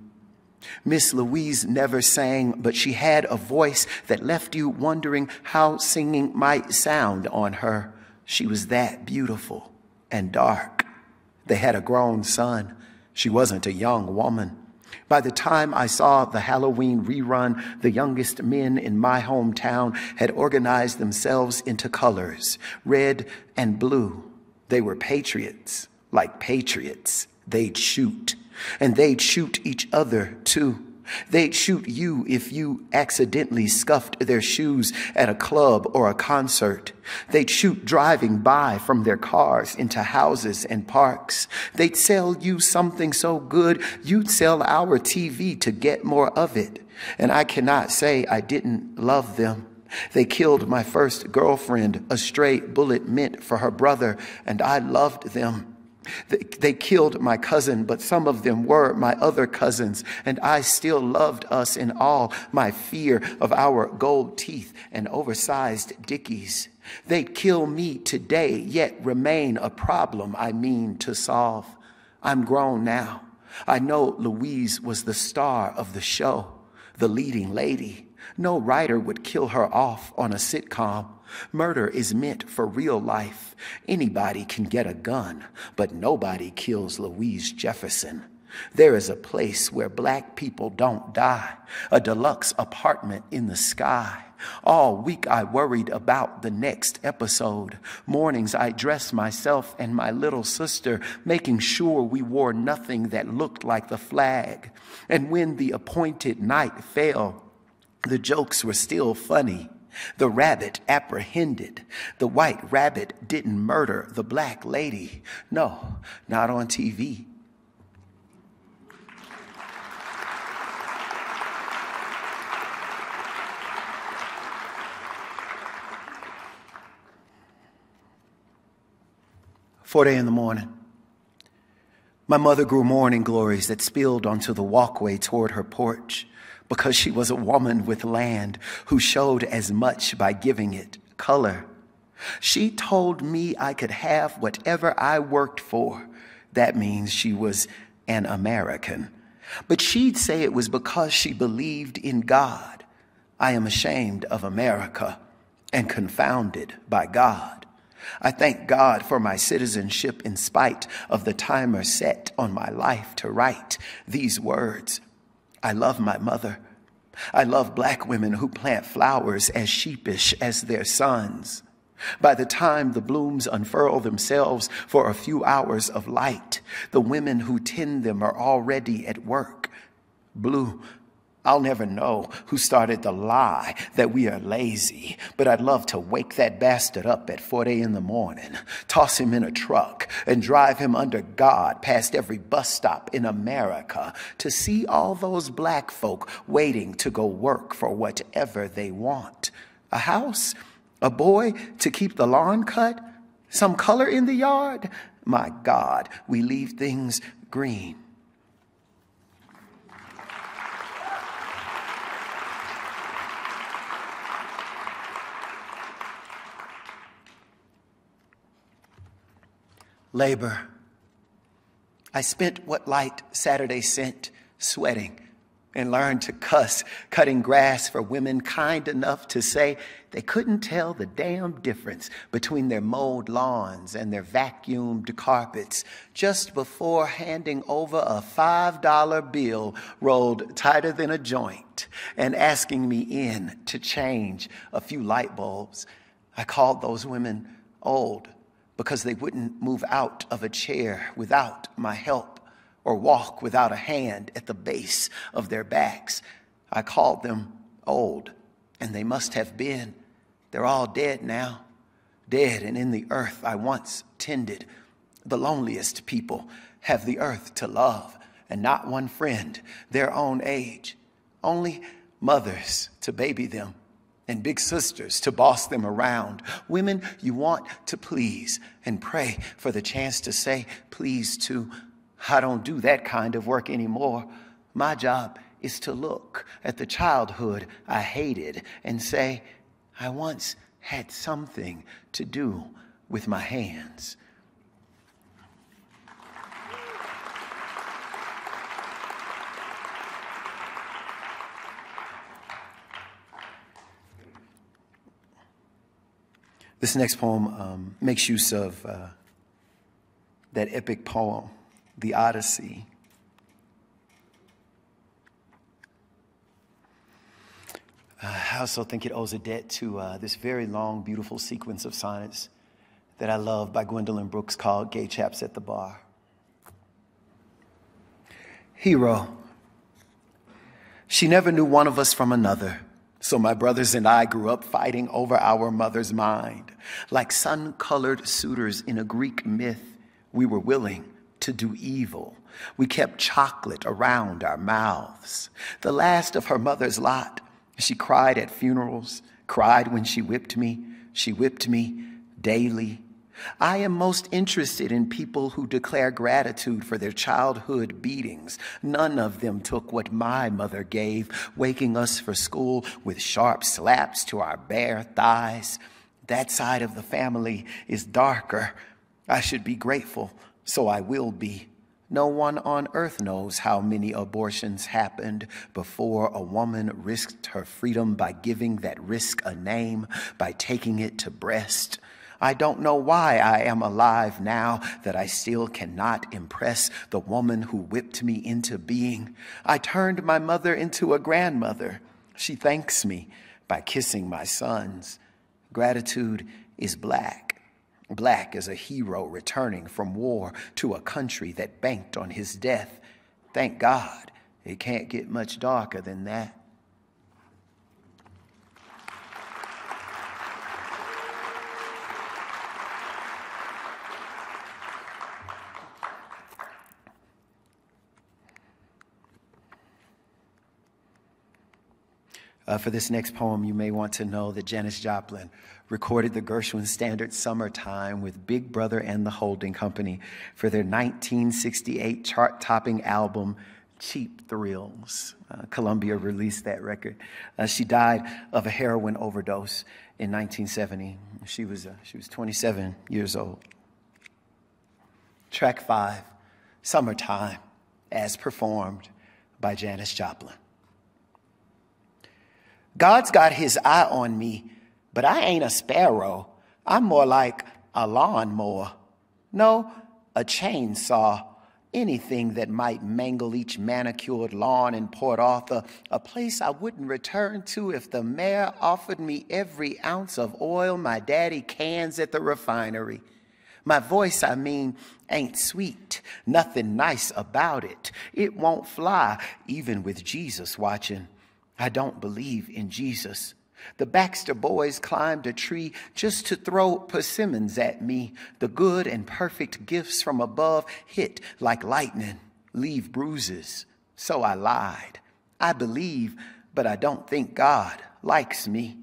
Miss Louise never sang, but she had a voice that left you wondering how singing might sound on her. She was that beautiful and dark. They had a grown son. She wasn't a young woman. By the time I saw the Halloween rerun, the youngest men in my hometown had organized themselves into colors, red and blue. They were patriots, like patriots. They'd shoot, and they'd shoot each other too. They'd shoot you if you accidentally scuffed their shoes at a club or a concert. They'd shoot driving by from their cars into houses and parks. They'd sell you something so good, you'd sell our TV to get more of it. And I cannot say I didn't love them. They killed my first girlfriend, a stray bullet meant for her brother, and I loved them. They killed my cousin, but some of them were my other cousins, and I still loved us in all my fear of our gold teeth and oversized dickies. They'd kill me today, yet remain a problem I mean to solve. I'm grown now. I know Louise was the star of the show, the leading lady. No writer would kill her off on a sitcom. Murder is meant for real life. Anybody can get a gun, but nobody kills Louise Jefferson. There is a place where black people don't die, a deluxe apartment in the sky. All week I worried about the next episode. Mornings I dressed myself and my little sister, making sure we wore nothing that looked like the flag. And when the appointed night fell, the jokes were still funny. The rabbit apprehended. The white rabbit didn't murder the black lady. No, not on TV. Four in the morning. My mother grew morning glories that spilled onto the walkway toward her porch because she was a woman with land who showed as much by giving it color. She told me I could have whatever I worked for. That means she was an American. But she'd say it was because she believed in God. I am ashamed of America and confounded by God. I thank God for my citizenship in spite of the timer set on my life to write these words. I love my mother. I love black women who plant flowers as sheepish as their sons. By the time the blooms unfurl themselves for a few hours of light, the women who tend them are already at work, Blue, I'll never know who started the lie that we are lazy, but I'd love to wake that bastard up at 4 in the morning, toss him in a truck, and drive him under God past every bus stop in America to see all those black folk waiting to go work for whatever they want. A house, a boy to keep the lawn cut, some color in the yard. My God, we leave things green. Labor. I spent what light Saturday sent sweating and learned to cuss, cutting grass for women kind enough to say they couldn't tell the damn difference between their mowed lawns and their vacuumed carpets just before handing over a $5 bill rolled tighter than a joint and asking me in to change a few light bulbs. I called those women old because they wouldn't move out of a chair without my help or walk without a hand at the base of their backs. I called them old, and they must have been. They're all dead now, dead and in the earth I once tended. The loneliest people have the earth to love, and not one friend their own age. Only mothers to baby them, and big sisters to boss them around. Women you want to please and pray for the chance to say please to. I don't do that kind of work anymore. My job is to look at the childhood I hated and say, I once had something to do with my hands. This next poem makes use of that epic poem, The Odyssey. I also think it owes a debt to this very long, beautiful sequence of sonnets that I love by Gwendolyn Brooks called Gay Chaps at the Bar. Hero. She never knew one of us from another. So my brothers and I grew up fighting over our mother's mind. Like sun-colored suitors in a Greek myth, we were willing to do evil. We kept chocolate around our mouths. The last of her mother's lot, she cried at funerals, cried when she whipped me daily. I am most interested in people who declare gratitude for their childhood beatings. None of them took what my mother gave, waking us for school with sharp slaps to our bare thighs. That side of the family is darker. I should be grateful, so I will be. No one on earth knows how many abortions happened before a woman risked her freedom by giving that risk a name, by taking it to breast. I don't know why I am alive now, that I still cannot impress the woman who whipped me into being. I turned my mother into a grandmother. She thanks me by kissing my sons. Gratitude is black. Black as a hero returning from war to a country that banked on his death. Thank God, it can't get much darker than that. For this next poem, you may want to know that Janis Joplin recorded the Gershwin Standard Summertime with Big Brother and the Holding Company for their 1968 chart-topping album, Cheap Thrills. Columbia released that record. She died of a heroin overdose in 1970. She was 27 years old. Track 5, Summertime, as performed by Janis Joplin. God's got his eye on me, but I ain't a sparrow. I'm more like a lawnmower. No, a chainsaw. Anything that might mangle each manicured lawn in Port Arthur, a place I wouldn't return to if the mayor offered me every ounce of oil my daddy cans at the refinery. My voice, I mean, ain't sweet. Nothing nice about it. It won't fly, even with Jesus watching. I don't believe in Jesus. The Baxter boys climbed a tree just to throw persimmons at me. The good and perfect gifts from above hit like lightning, leave bruises. So I lied. I believe, but I don't think God likes me.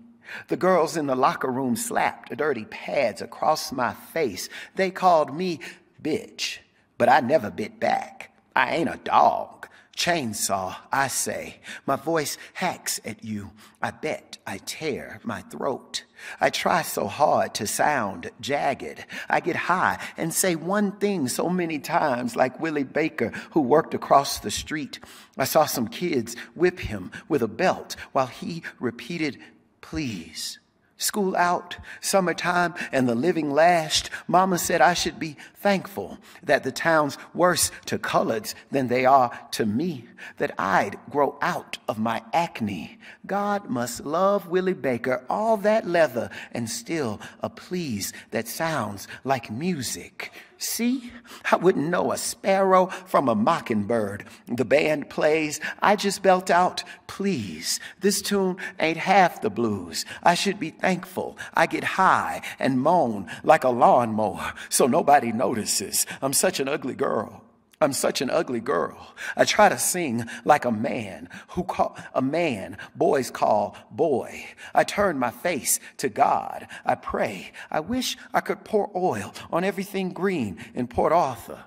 The girls in the locker room slapped dirty pads across my face. They called me bitch, but I never bit back. I ain't a dog. Chainsaw, I say. My voice hacks at you. I bet I tear my throat. I try so hard to sound jagged. I get high and say one thing so many times, like Willie Baker, who worked across the street. I saw some kids whip him with a belt while he repeated, please. School out, summertime, and the living lashed. Mama said I should be thankful that the town's worse to coloreds than they are to me, that I'd grow out of my acne. God must love Willie Baker, all that leather, and still a please that sounds like music. See, I wouldn't know a sparrow from a mockingbird. The band plays, I just belt out, please. This tune ain't half the blues. I should be thankful. I get high and moan like a lawnmower so nobody notices. I'm such an ugly girl. I'm such an ugly girl. I try to sing like a man boys call boy. I turn my face to God. I pray. I wish I could pour oil on everything green in Port Arthur.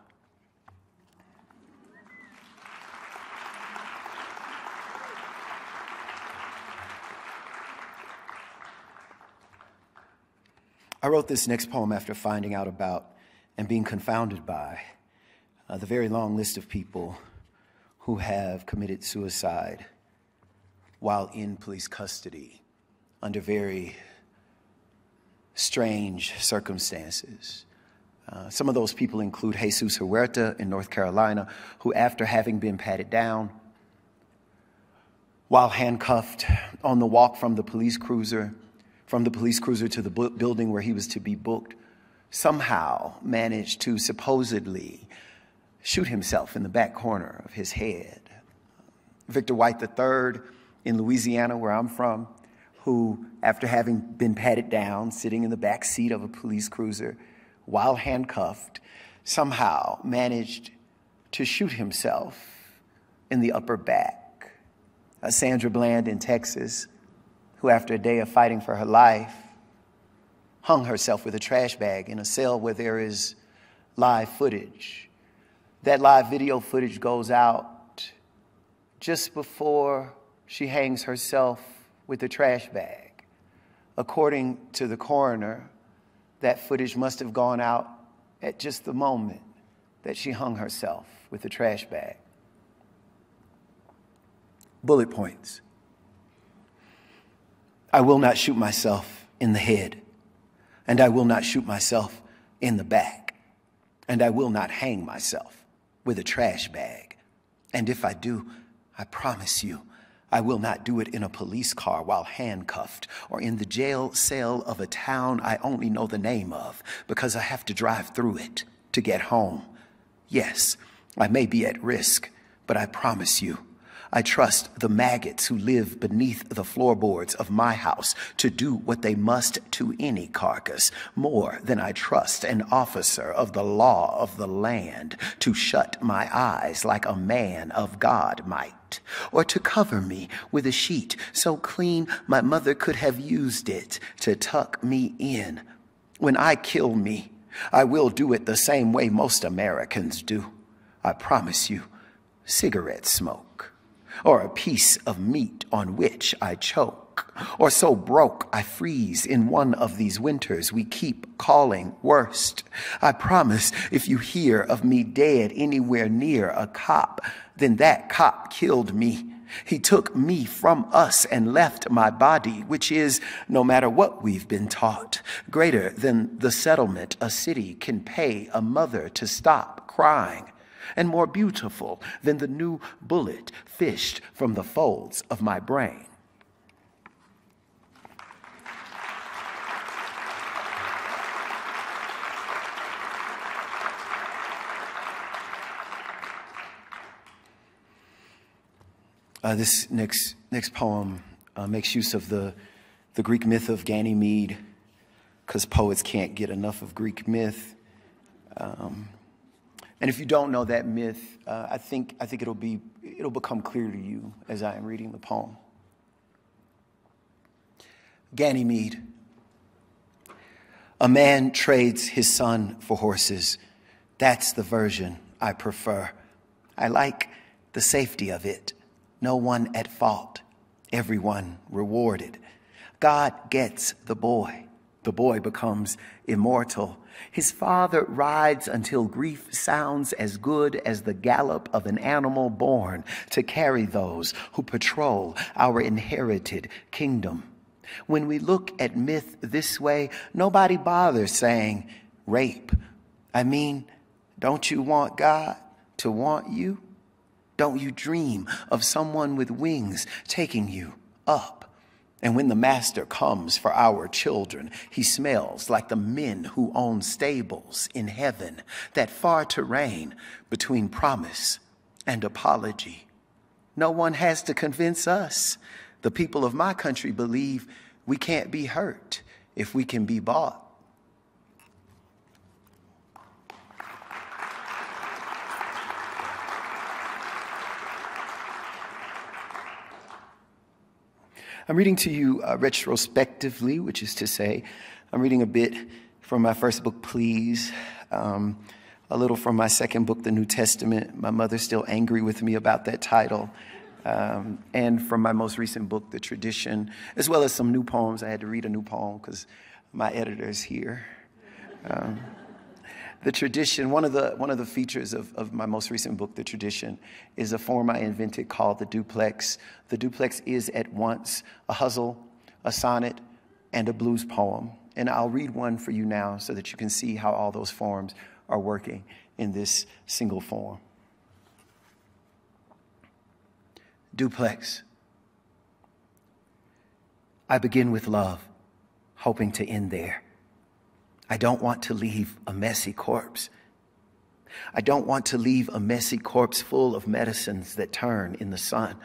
I wrote this next poem after finding out about and being confounded by the very long list of people who have committed suicide while in police custody under very strange circumstances. Some of those people include Jesus Huerta in North Carolina, who after having been patted down while handcuffed on the walk from the police cruiser to the building where he was to be booked, somehow managed to supposedly shoot himself in the back corner of his head. Victor White III in Louisiana, where I'm from, who, after having been patted down, sitting in the back seat of a police cruiser while handcuffed, somehow managed to shoot himself in the upper back. Sandra Bland in Texas, who after a day of fighting for her life, hung herself with a trash bag in a cell where there is live footage. That live video footage goes out just before she hangs herself with the trash bag. According to the coroner, that footage must have gone out at just the moment that she hung herself with the trash bag. Bullet points. I will not shoot myself in the head, and I will not shoot myself in the back, and I will not hang myself with a trash bag. And if I do, I promise you, I will not do it in a police car while handcuffed or in the jail cell of a town I only know the name of because I have to drive through it to get home. Yes, I may be at risk, but I promise you, I trust the maggots who live beneath the floorboards of my house to do what they must to any carcass, more than I trust an officer of the law of the land to shut my eyes like a man of God might, or to cover me with a sheet so clean my mother could have used it to tuck me in. When I kill me, I will do it the same way most Americans do. I promise you, cigarette smoke, or a piece of meat on which I choke, or so broke I freeze in one of these winters we keep calling worst. I promise if you hear of me dead anywhere near a cop, then that cop killed me. He took me from us and left my body, which is, no matter what we've been taught, greater than the settlement a city can pay a mother to stop crying, and more beautiful than the new bullet fished from the folds of my brain. This next poem makes use of the Greek myth of Ganymede, because poets can't get enough of Greek myth. And if you don't know that myth, I think it'll become clear to you as I am reading the poem. Ganymede. A man trades his son for horses. That's the version I prefer. I like the safety of it. No one at fault. Everyone rewarded. God gets the boy. The boy becomes immortal. His father rides until grief sounds as good as the gallop of an animal born to carry those who patrol our inherited kingdom. When we look at myth this way, nobody bothers saying rape. I mean, don't you want God to want you? Don't you dream of someone with wings taking you up? And when the master comes for our children, he smells like the men who own stables in heaven, that far terrain between promise and apology. No one has to convince us. The people of my country believe we can't be hurt if we can be bought. I'm reading to you retrospectively, which is to say, I'm reading a bit from my first book, Please, a little from my second book, The New Testament. My mother's still angry with me about that title. And from my most recent book, The Tradition, as well as some new poems. I had to read a new poem because my editor's here. The Tradition, one of the features of my most recent book, The Tradition, is a form I invented called the duplex. The duplex is at once a hustle, a sonnet, and a blues poem. And I'll read one for you now so that you can see how all those forms are working in this single form. Duplex. I begin with love, hoping to end there. I don't want to leave a messy corpse. I don't want to leave a messy corpse full of medicines that turn in the sun.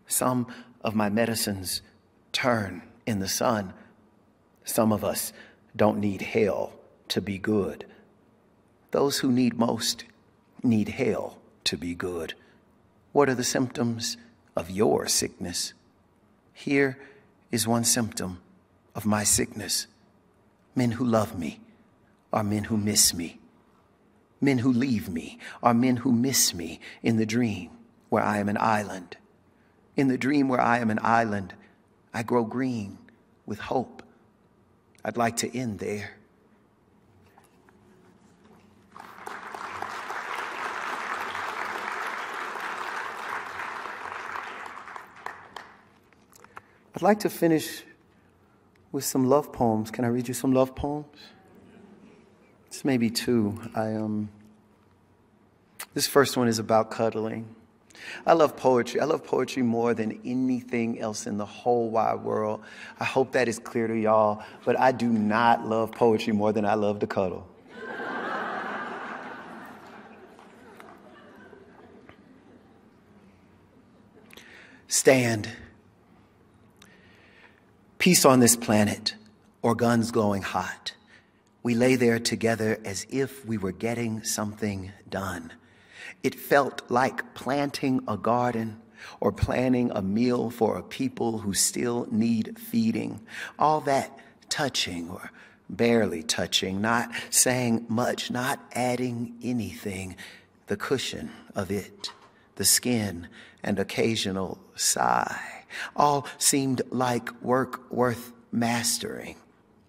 Some of my medicines turn in the sun. Some of us don't need hell to be good. Those who need most need hell to be good. What are the symptoms of your sickness? Here is one symptom of my sickness. Men who love me are men who miss me. Men who leave me are men who miss me in the dream where I am an island. In the dream where I am an island, I grow green with hope. I'd like to end there. I'd like to finish with some love poems. Can I read you some love poems? It's maybe two. This first one is about cuddling. I love poetry. I love poetry more than anything else in the whole wide world. I hope that is clear to y'all, but I do not love poetry more than I love to cuddle. Stand. Peace on this planet, or guns glowing hot. We lay there together as if we were getting something done. It felt like planting a garden or planning a meal for a people who still need feeding. All that touching or barely touching, not saying much, not adding anything. The cushion of it, the skin, and occasional sigh. All seemed like work worth mastering.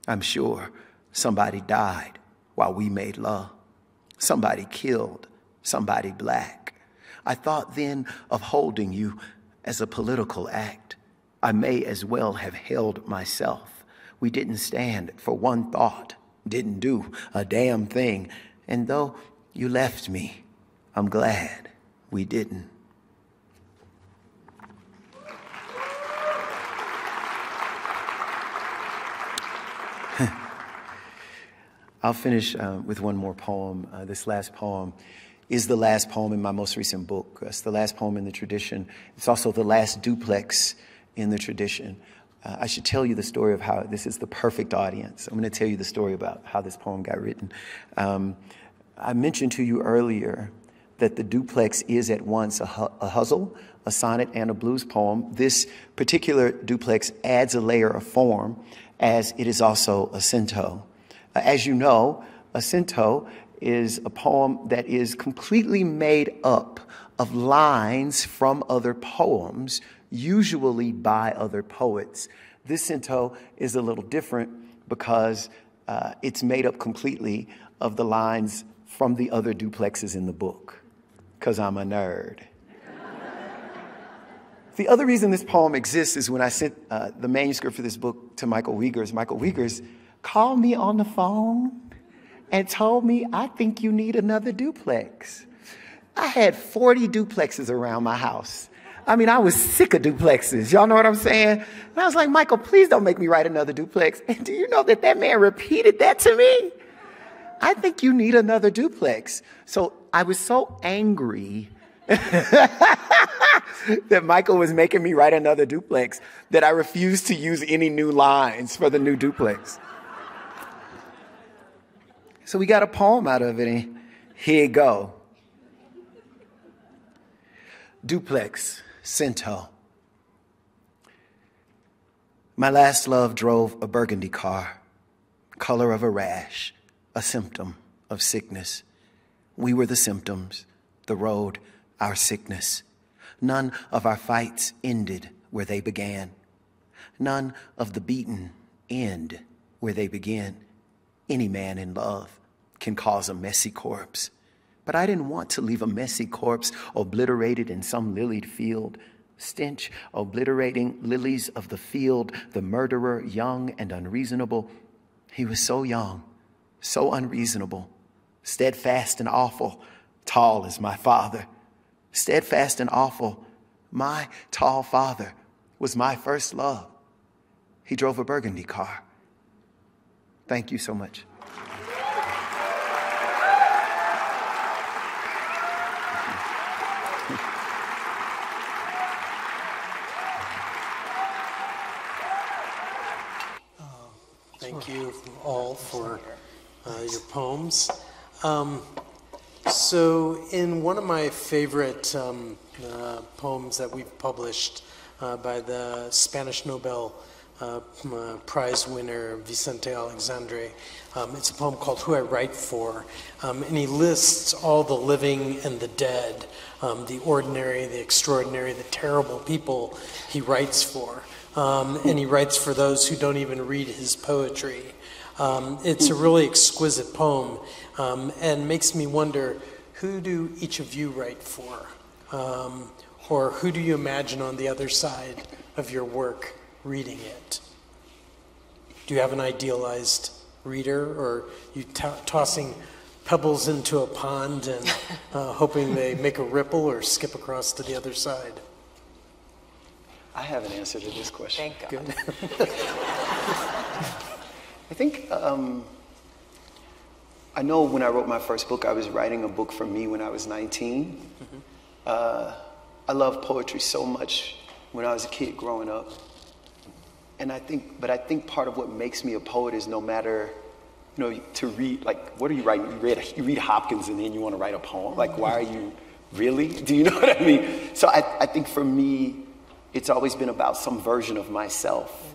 I'm sure somebody died while we made love. Somebody killed somebody black. I thought then of holding you as a political act. I may as well have held myself. We didn't stand for one thought, didn't do a damn thing. And though you left me, I'm glad we didn't. I'll finish with one more poem. This last poem is the last poem in my most recent book. It's the last poem in the tradition. It's also the last duplex in the tradition. I should tell you the story of how this is the perfect audience. I'm going to tell you the story about how this poem got written. I mentioned to you earlier that the duplex is at once a hustle, a sonnet, and a blues poem. This particular duplex adds a layer of form, as it is also a cento. As you know, a cento is a poem that is completely made up of lines from other poems, usually by other poets. This cento is a little different because it's made up completely of the lines from the other duplexes in the book, because I'm a nerd. The other reason this poem exists is when I sent the manuscript for this book to Michael Wiegers. Michael Wiegers called me on the phone and told me, I think you need another duplex. I had 40 duplexes around my house. I mean, I was sick of duplexes. Y'all know what I'm saying? And I was like, Michael, please don't make me write another duplex. And do you know that that man repeated that to me? I think you need another duplex. So I was so angry that Michael was making me write another duplex that I refused to use any new lines for the new duplex. So we got a poem out of it, and here you go. Duplex, cento. My last love drove a burgundy car, color of a rash, a symptom of sickness. We were the symptoms, the road, our sickness. None of our fights ended where they began. None of the beaten end where they begin. Any man in love can cause a messy corpse. But I didn't want to leave a messy corpse obliterated in some lilied field. Stench obliterating lilies of the field, the murderer, young and unreasonable. He was so young, so unreasonable, steadfast and awful, tall as my father. Steadfast and awful, my tall father was my first love. He drove a burgundy car. Thank you so much. Thank you all for your poems. So in one of my favorite poems that we've published by the Spanish Nobel Prize winner Vicente Alexandre, it's a poem called Who I Write For, and he lists all the living and the dead, the ordinary, the extraordinary, the terrible people he writes for. And he writes for those who don't even read his poetry. It's a really exquisite poem, and makes me wonder, who do each of you write for? Or who do you imagine on the other side of your work reading it? Do you have an idealized reader, or you tossing pebbles into a pond and hoping they make a ripple or skip across to the other side? I have an answer to this question. Thank God. Good. I think, I know when I wrote my first book, I was writing a book for me when I was 19. Mm-hmm. I loved poetry so much when I was a kid growing up. And I think part of what makes me a poet is no matter, to read, like, what are you writing? You read Hopkins and then you want to write a poem? Like, why are you, really? Do you know what I mean? So I think for me, it's always been about some version of myself.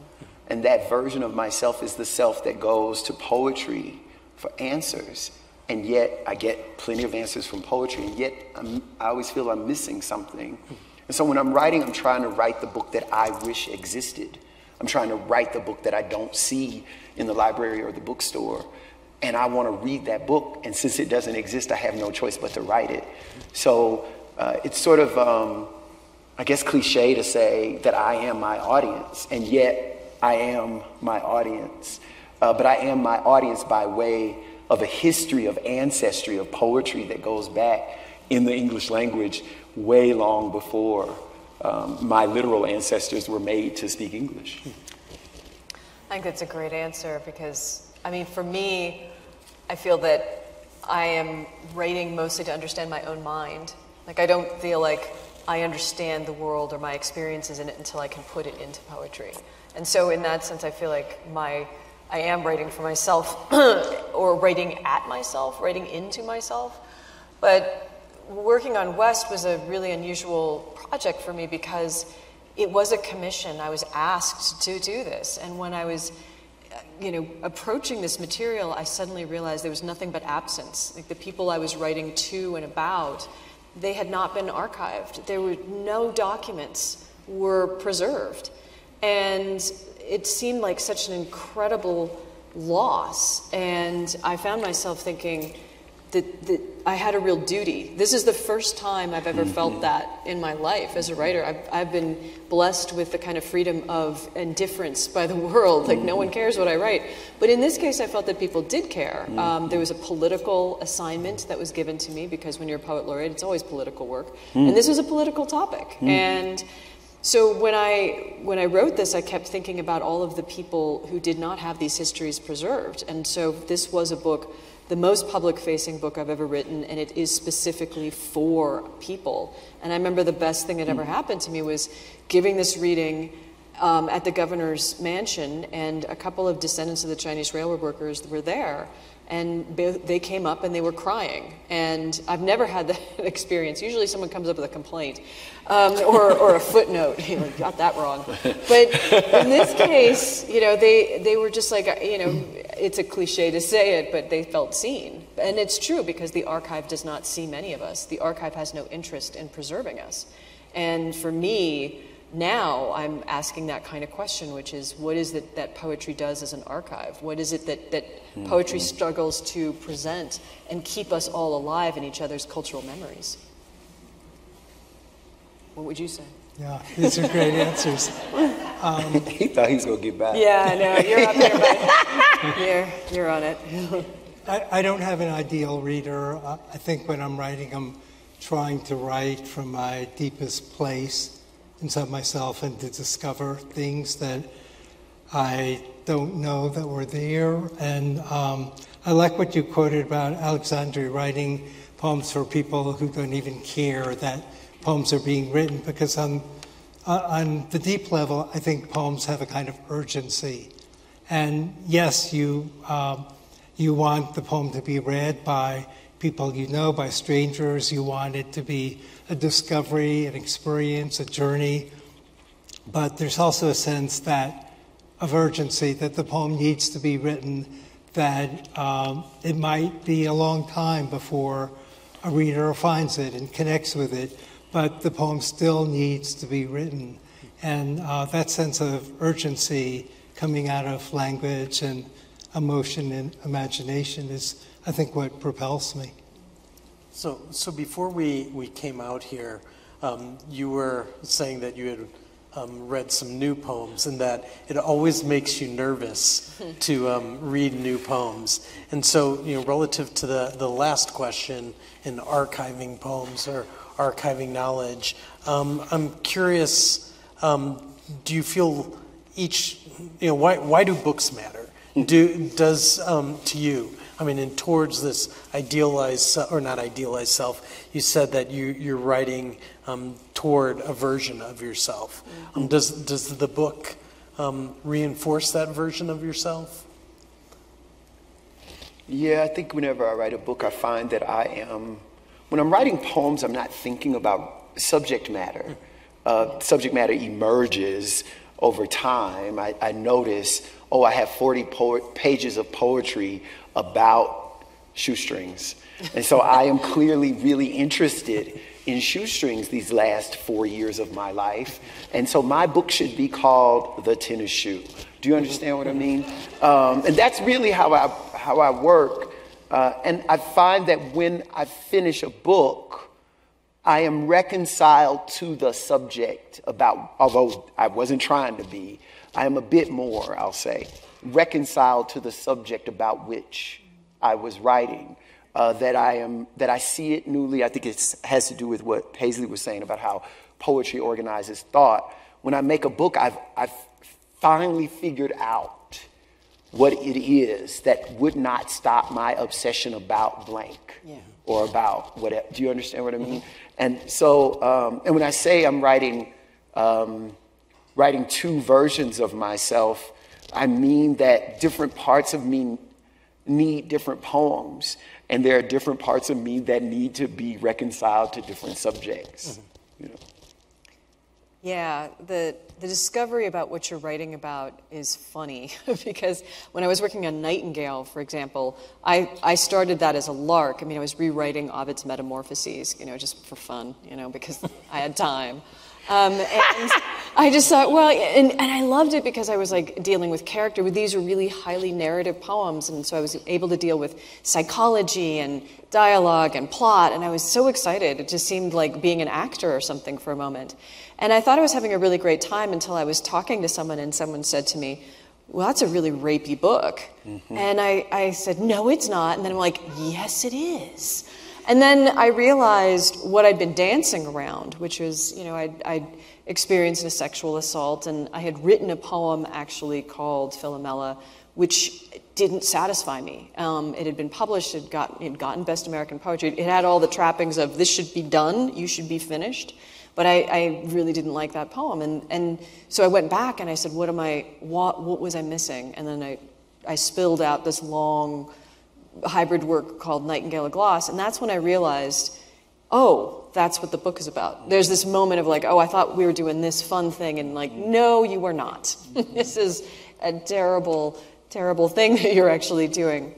And that version of myself is the self that goes to poetry for answers. And yet I get plenty of answers from poetry, and yet I always feel I'm missing something. And so when I'm writing, I'm trying to write the book that I wish existed. I'm trying to write the book that I don't see in the library or the bookstore. And I want to read that book, and since it doesn't exist, I have no choice but to write it. So it's sort of, I guess, cliche to say that I am my audience, and yet I am my audience. But I am my audience by way of a history of ancestry of poetry that goes back in the English language way long before my literal ancestors were made to speak English. I think that's a great answer because, I mean, for me, I feel that I am writing mostly to understand my own mind. Like, I don't feel like I understand the world or my experiences in it until I can put it into poetry. And so in that sense, I feel like I am writing for myself or writing at myself, writing into myself. But working on West was a really unusual project for me because it was a commission. I was asked to do this. And when I was approaching this material, I suddenly realized there was nothing but absence. Like, the people I was writing to and about, they had not been archived. There were no documents were preserved. And it seemed like such an incredible loss. And I found myself thinking that I had a real duty. This is the first time I've ever felt that in my life as a writer. I've been blessed with the kind of freedom of indifference by the world. Like, no one cares what I write. But in this case, I felt that people did care. There was a political assignment that was given to me, because when you're a poet laureate, it's always political work. And this was a political topic. And so when I wrote this, I kept thinking about all of the people who did not have these histories preserved. And so this was a book, the most public-facing book I've ever written, and it is specifically for people. And I remember the best thing that ever happened to me was giving this reading at the governor's mansion, and a couple of descendants of the Chinese railroad workers were there. And they came up and they were crying. And I've never had that experience. Usually someone comes up with a complaint or a footnote. You got that wrong. But in this case, they were just like, it's a cliche to say it, but they felt seen. And it's true, because the archive does not see many of us. The archive has no interest in preserving us. And for me, now I'm asking that kind of question, which is, what is it that poetry does as an archive? What is it that poetry struggles to present and keep us all alive in each other's cultural memories? What would you say? Yeah, these are great answers. He thought he was going to get back. Yeah, I know. You're up here, buddy. You're on it. I don't have an ideal reader. I think when I'm writing, I'm trying to write from my deepest place inside myself and to discover things that I don't know that were there. And I like what you quoted about Alexandria writing poems for people who don't even care that poems are being written, because on the deep level, I think poems have a kind of urgency. And yes, you want the poem to be read by people you know, by strangers. You want it to be a discovery, an experience, a journey. But there's also a sense of urgency, that the poem needs to be written, that it might be a long time before a reader finds it and connects with it, but the poem still needs to be written. And that sense of urgency coming out of language and emotion and imagination is, I think, what propels me. So before we came out here, you were saying that you had read some new poems, and that it always makes you nervous to read new poems. And so, relative to the last question in archiving poems or archiving knowledge, I'm curious, do you feel why do books matter? Does to you? I mean, and towards this idealized, or not idealized self, you said that you're writing toward a version of yourself. Does the book reinforce that version of yourself? Yeah, I think whenever I write a book, I find that when I'm writing poems, I'm not thinking about subject matter. Subject matter emerges over time. I notice, I have 40 pages of poetry about shoestrings. And so I am clearly really interested in shoestrings these last 4 years of my life. And so my book should be called The Tennis Shoe. Do you understand what I mean? And that's really how I work. And I find that when I finish a book, I am reconciled to the subject although I wasn't trying to be, I am a bit more, I'll say, reconciled to the subject about which I was writing, that I see it newly. I think it has to do with what Paisley was saying about how poetry organizes thought. When I make a book, I've finally figured out what it is that would not stop my obsession about blank or about whatever. Do you understand what I mean? And so, and when I say I'm writing two versions of myself, I mean that different parts of me need different poems, and there are different parts of me that need to be reconciled to different subjects. You know? Yeah, the discovery about what you're writing about is funny because when I was working on Nightingale, for example, I started that as a lark. I mean, I was rewriting Ovid's Metamorphoses, you know, just for fun, you know, because I had time. And I just thought, well, and I loved it because I was like dealing with character. These are really highly narrative poems, and so I was able to deal with psychology and dialogue and plot, and I was so excited. It just seemed like being an actor or something for a moment. And I thought I was having a really great time until I was talking to someone and someone said to me, well, that's a really rapey book. And I said, no, it's not. And then I'm like, yes, it is. And then I realized what I'd been dancing around, which was, you know, I'd experienced a sexual assault, and I had written a poem actually called Philomela, which didn't satisfy me. It had been published, it had gotten Best American Poetry. It had all the trappings of this should be done, you should be finished. But I really didn't like that poem. And so I went back and I said, what was I missing? And then I spilled out this long hybrid work called Nightingale Gloss, and that's when I realized, oh, that's what the book is about. There's this moment of like, oh, I thought we were doing this fun thing, and like, no, you were not. This is a terrible, terrible thing that you're actually doing.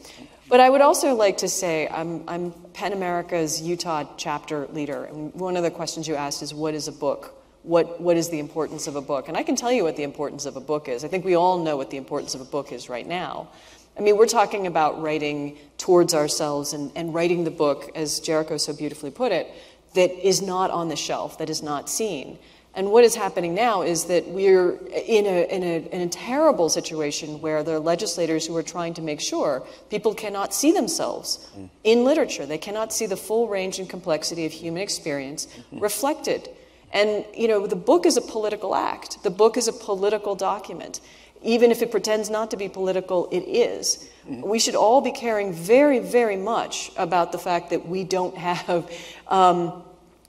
But I would also like to say I'm PEN America's Utah chapter leader, and one of the questions you asked is, what is a book? What is the importance of a book? And I can tell you what the importance of a book is. I think we all know what the importance of a book is right now. I mean, we're talking about writing towards ourselves and writing the book, as Jericho so beautifully put it, that is not on the shelf, that is not seen. And what is happening now is that we're in a terrible situation where there are legislators who are trying to make sure people cannot see themselves in literature. They cannot see the full range and complexity of human experience reflected. And, you know, the book is a political act. The book is a political document. Even if it pretends not to be political, it is. We should all be caring very, very much about the fact that we don't have,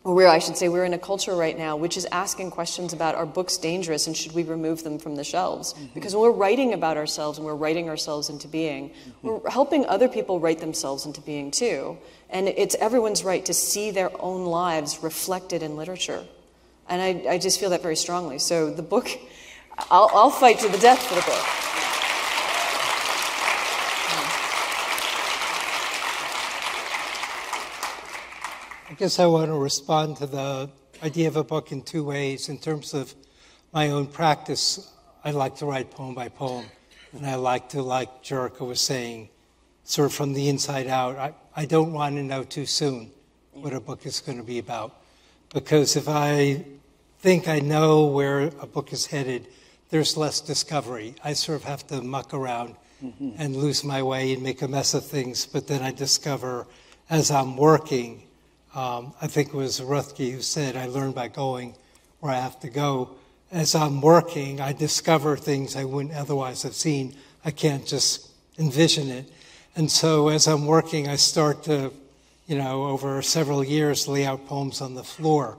we're in a culture right now which is asking questions about, are books dangerous and should we remove them from the shelves? Because when we're writing about ourselves and we're writing ourselves into being, we're helping other people write themselves into being too. And it's everyone's right to see their own lives reflected in literature. And I just feel that very strongly. So the book, I'll fight to the death for the book. I guess I want to respond to the idea of a book in two ways. In terms of my own practice, I like to write poem by poem. And I like to, like Jericho was saying, sort of from the inside out. I don't want to know too soon what a book is going to be about. Because if I think I know where a book is headed, there's less discovery. I sort of have to muck around and lose my way and make a mess of things. But then I discover as I'm working, I think it was Ruthke who said, I learn by going where I have to go. As I'm working, I discover things I wouldn't otherwise have seen. I can't just envision it. And so as I'm working, I start to, you know, over several years, lay out poems on the floor.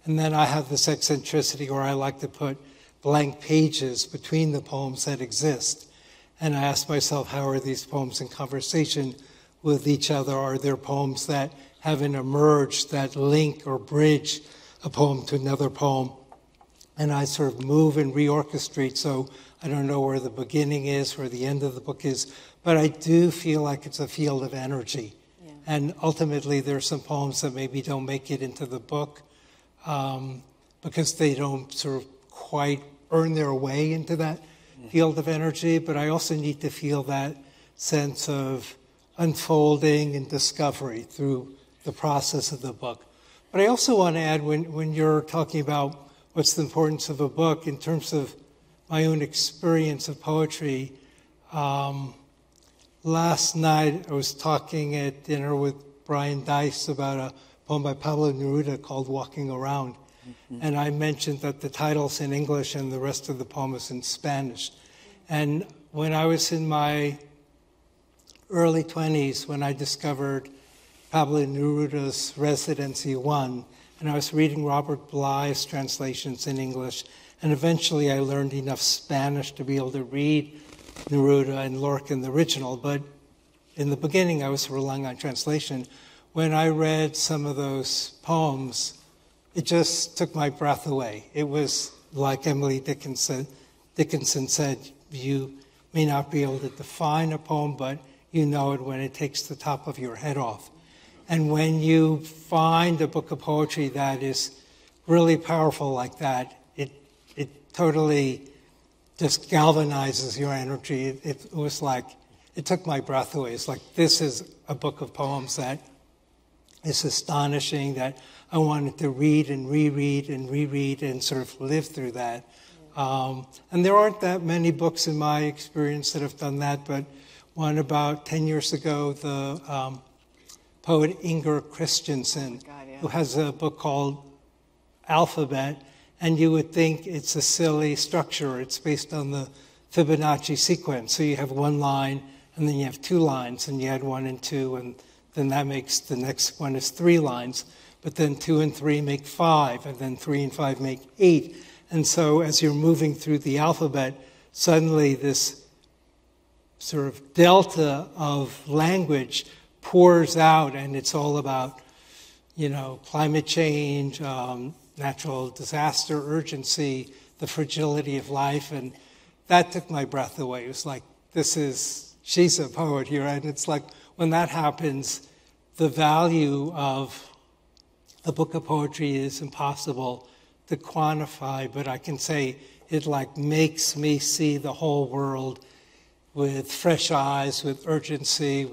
And then I have this eccentricity where I like to put blank pages between the poems that exist. And I ask myself, how are these poems in conversation with each other? Are there poems that haven't emerged that link or bridge a poem to another poem? And I sort of move and reorchestrate, so I don't know where the beginning is, where the end of the book is, but I do feel like it's a field of energy. Yeah. And ultimately, there are some poems that maybe don't make it into the book because they don't sort of quite earn their way into that field of energy, but I also need to feel that sense of unfolding and discovery through the process of the book. But I also want to add, when you're talking about what's the importance of a book, in terms of my own experience of poetry, last night I was talking at dinner with Brian Dice about a poem by Pablo Neruda called Walking Around. And I mentioned that the title's in English and the rest of the poem is in Spanish. And when I was in my early 20s, when I discovered Pablo Neruda's Residency 1, and I was reading Robert Bly's translations in English, and eventually I learned enough Spanish to be able to read Neruda and Lorca in the original, but in the beginning I was relying on translation. When I read some of those poems, it just took my breath away. It was like Emily Dickinson said, you may not be able to define a poem, but you know it when it takes the top of your head off. And when you find a book of poetry that is really powerful like that, it totally just galvanizes your energy. It was like, it took my breath away. It's like, this is a book of poems that is astonishing, that I wanted to read and reread and reread and sort of live through that. And there aren't that many books in my experience that have done that, but one about 10 years ago, the poet Inger Christensen, who has a book called Alphabet, and you would think it's a silly structure. It's based on the Fibonacci sequence. So you have one line, and then you have two lines, and you add 1 and 2, and then that makes the next one is 3 lines. But then 2 and 3 make 5, and then 3 and 5 make 8. And so as you're moving through the alphabet, suddenly this sort of delta of language pours out, and it's all about, climate change, natural disaster, urgency, the fragility of life, and that took my breath away. It was like, she's a poet here, and it's like, when that happens, the value of a book of poetry is impossible to quantify, but I can say it like makes me see the whole world with fresh eyes, with urgency,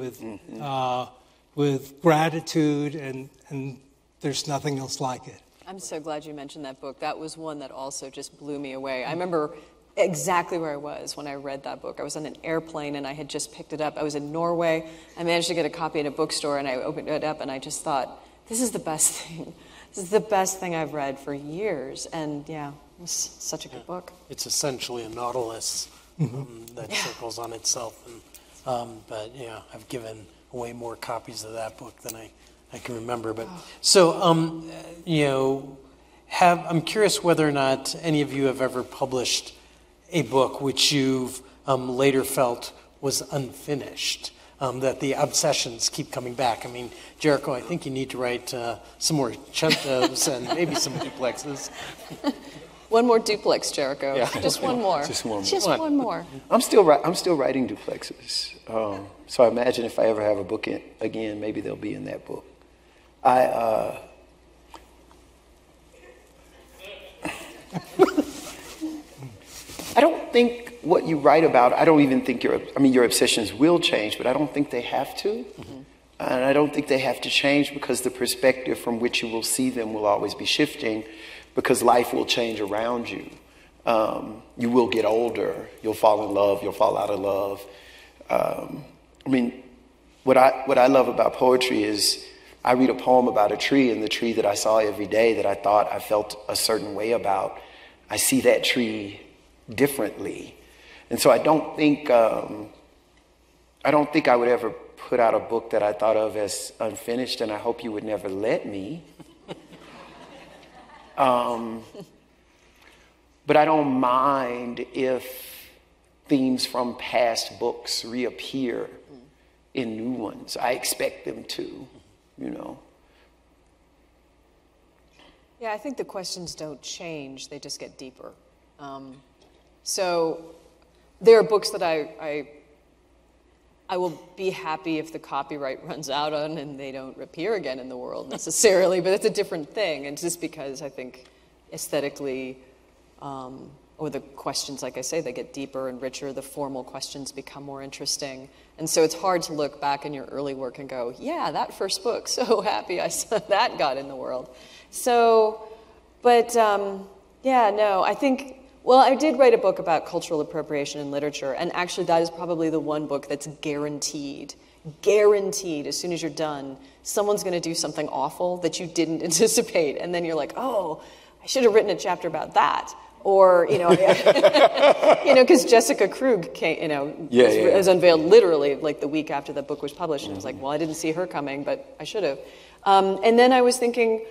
with gratitude, and there's nothing else like it. I'm so glad you mentioned that book. That was one that also just blew me away. I remember exactly where I was when I read that book. I was on an airplane and I had just picked it up. I was in Norway. I managed to get a copy at a bookstore and I opened it up and I just thought, this is the best thing. This is the best thing I've read for years. And yeah, it was such a good book. It's essentially a nautilus that circles on itself. And, but yeah, I've given away more copies of that book than I can remember. But so, I'm curious whether or not any of you have ever published a book which you've later felt was unfinished, that the obsessions keep coming back. I mean, Jericho, I think you need to write some more centos and maybe some duplexes. One more duplex, Jericho. Yeah. Just one more. Just one more. Just one more. I'm still writing duplexes. So I imagine if I ever have a book again, maybe they'll be in that book. I don't think what you write about, I don't even think your obsessions will change, but I don't think they have to. And I don't think they have to change because the perspective from which you will see them will always be shifting, because life will change around you. You will get older, you'll fall in love, you'll fall out of love. What I love about poetry is I read a poem about a tree, and the tree that I saw every day that I thought I felt a certain way about, I see that tree differently. And so I don't think I would ever put out a book that I thought of as unfinished, and I hope you would never let me. But I don't mind if themes from past books reappear in new ones. I expect them to, Yeah, I think the questions don't change, they just get deeper. So there are books that I will be happy if the copyright runs out on and they don't appear again in the world necessarily, but it's a different thing. And just because I think aesthetically, or the questions, like I say, they get deeper and richer, the formal questions become more interesting. And so it's hard to look back in your early work and go, yeah, that first book, so happy I saw that got in the world. So, but yeah, no, I think, well, I did write a book about cultural appropriation in literature, and actually that is probably the one book that's guaranteed, as soon as you're done, someone's going to do something awful that you didn't anticipate, and then you're like, oh, I should have written a chapter about that. Or, because Jessica Krug came, was unveiled literally like the week after the book was published. And I was like, well, I didn't see her coming, but I should have. And then I was thinking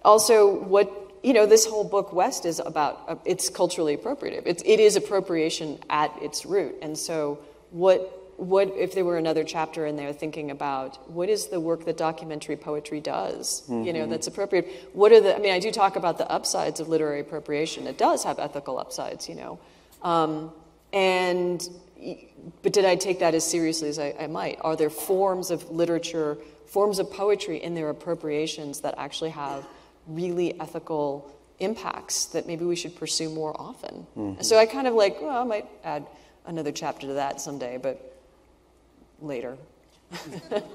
also what, this whole book, West, is about, it's culturally appropriative. It is appropriation at its root. And so what if there were another chapter in there thinking about what is the work that documentary poetry does, that's appropriate? What are I do talk about the upsides of literary appropriation. It does have ethical upsides, but did I take that as seriously as I might? Are there forms of literature, forms of poetry in their appropriations that actually have really ethical impacts that maybe we should pursue more often? So I kind of I might add another chapter to that someday, but later.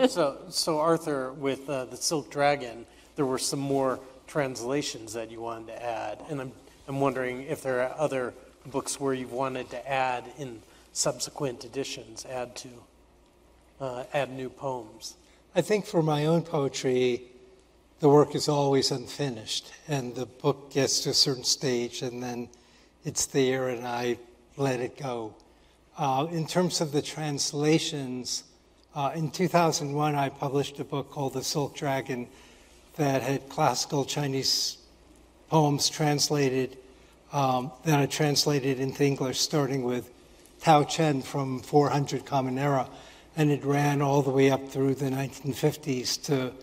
So Arthur, with the Silk Dragon, there were some more translations that you wanted to add, and I'm wondering if there are other books where you've wanted to add in subsequent editions, add new poems. I think for my own poetry, the work is always unfinished, and the book gets to a certain stage, and then it's there, and I let it go. In terms of the translations, in 2001, I published a book called The Silk Dragon that had classical Chinese poems translated, that I translated into English, starting with Tao Chen from 400 Common Era, and it ran all the way up through the 1950s to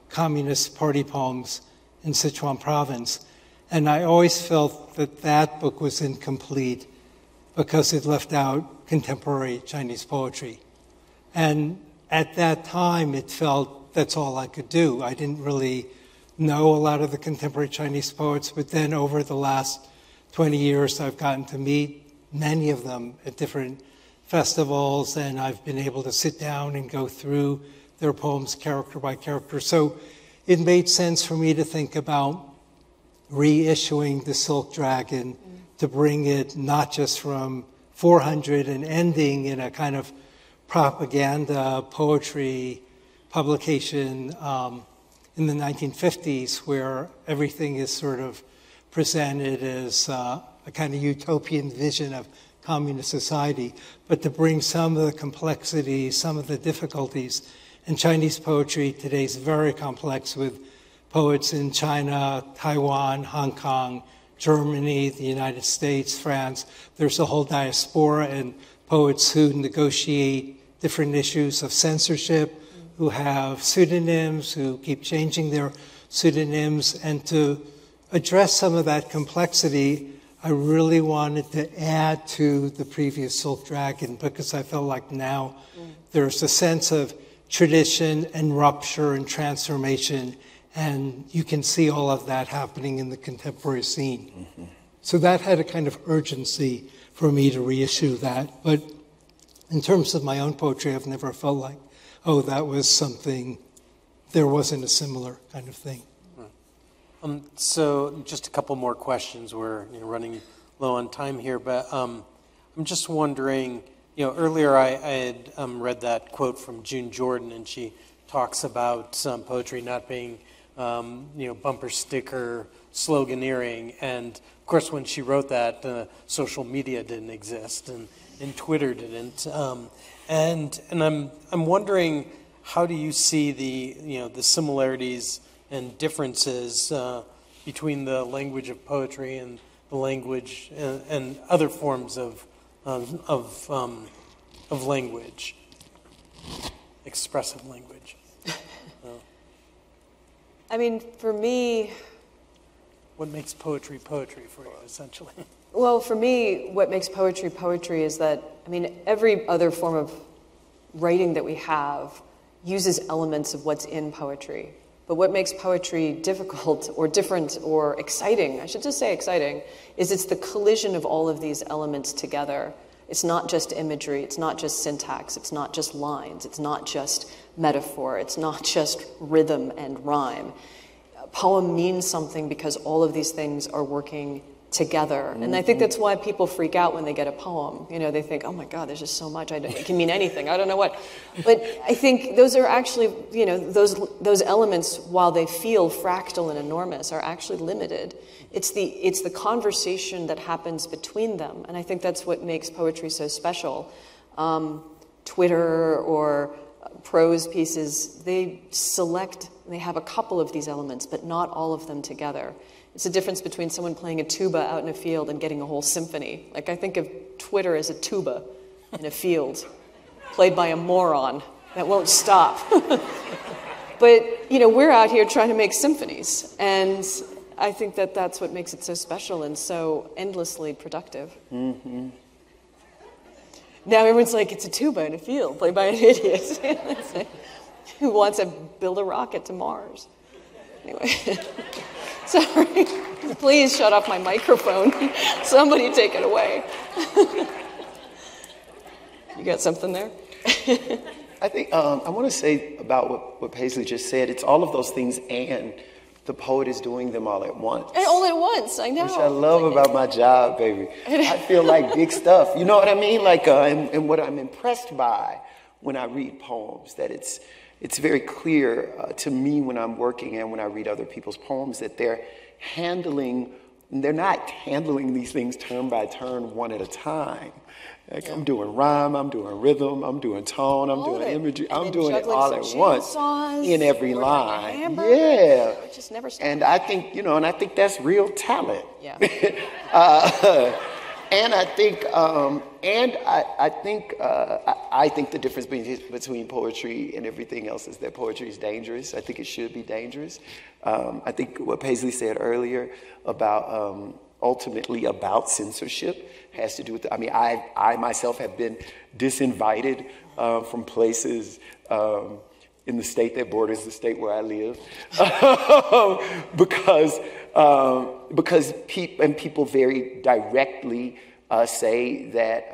Communist Party poems in Sichuan province. And I always felt that that book was incomplete because it left out contemporary Chinese poetry. And at that time, it felt that's all I could do. I didn't really know a lot of the contemporary Chinese poets, but then over the last 20 years, I've gotten to meet many of them at different festivals, and I've been able to sit down and go through their poems character by character. So it made sense for me to think about reissuing The Silk Dragon, to bring it not just from 400 and ending in a kind of propaganda poetry publication in the 1950s, where everything is sort of presented as a kind of utopian vision of communist society, but to bring some of the complexities, some of the difficulties. And Chinese poetry today is very complex, with poets in China, Taiwan, Hong Kong, Germany, the United States, France. There's a whole diaspora, and poets who negotiate different issues of censorship, who have pseudonyms, who keep changing their pseudonyms. And to address some of that complexity, I really wanted to add to the previous Silk Dragon, because I felt like now there's a sense of tradition and rupture and transformation, and you can see all of that happening in the contemporary scene. So that had a kind of urgency for me to reissue that. But in terms of my own poetry, I've never felt like, oh, that was something, there wasn't a similar kind of thing. So just a couple more questions. We're running low on time here, but I'm just wondering, earlier I had read that quote from June Jordan, and she talks about poetry not being bumper sticker sloganeering. And of course, when she wrote that, social media didn't exist, and Twitter didn't. And I'm wondering, how do you see the similarities and differences between the language of poetry and the language and other forms of language, expressive language? I mean, for me... What makes poetry poetry for you, essentially? Well, for me, what makes poetry poetry is that, every other form of writing that we have uses elements of what's in poetry. But what makes poetry difficult or different or exciting, I should just say exciting, is it's the collision of all of these elements together. It's not just imagery, it's not just syntax, it's not just lines, it's not just metaphor, it's not just rhythm and rhyme. A poem means something because all of these things are working together. And I think that's why people freak out when they get a poem. You know, they think, oh my God, there's just so much. It can mean anything. I don't know what. But I think those are actually, you know, those elements, while they feel fractal and enormous, are actually limited. It's the conversation that happens between them. And I think that's what makes poetry so special. Twitter or prose pieces, they have a couple of these elements, but not all of them together. It's the difference between someone playing a tuba out in a field and getting a whole symphony. Like, I think of Twitter as a tuba in a field, played by a moron that won't stop. But, you know, we're out here trying to make symphonies. And I think that that's what makes it so special and so endlessly productive. Mm-hmm. Now everyone's like, it's a tuba in a field, played by an idiot. Who wants to build a rocket to Mars? Anyway. Sorry. Please shut off my microphone. Somebody take it away. You got something there? I think I want to say about what Paisley just said. It's all of those things, and the poet is doing them all at once. And all at once, I know. Which I love about my job, baby. I feel like big stuff. You know what I mean? Like, and what I'm impressed by when I read poems, that it's very clear to me when I'm working and when I read other people's poems that they're not handling these things turn by turn, one at a time. Like, I'm doing rhyme, I'm doing rhythm, I'm doing tone, I'm doing imagery, I'm doing it all at once in every line. Yeah. It just never stops. And I think, and I think that's real talent. Yeah. And I think, I think the difference between poetry and everything else is that poetry is dangerous. I think it should be dangerous. I think what Paisley said earlier about ultimately about censorship has to do with, I myself have been disinvited from places in the state that borders the state where I live because people very directly say that,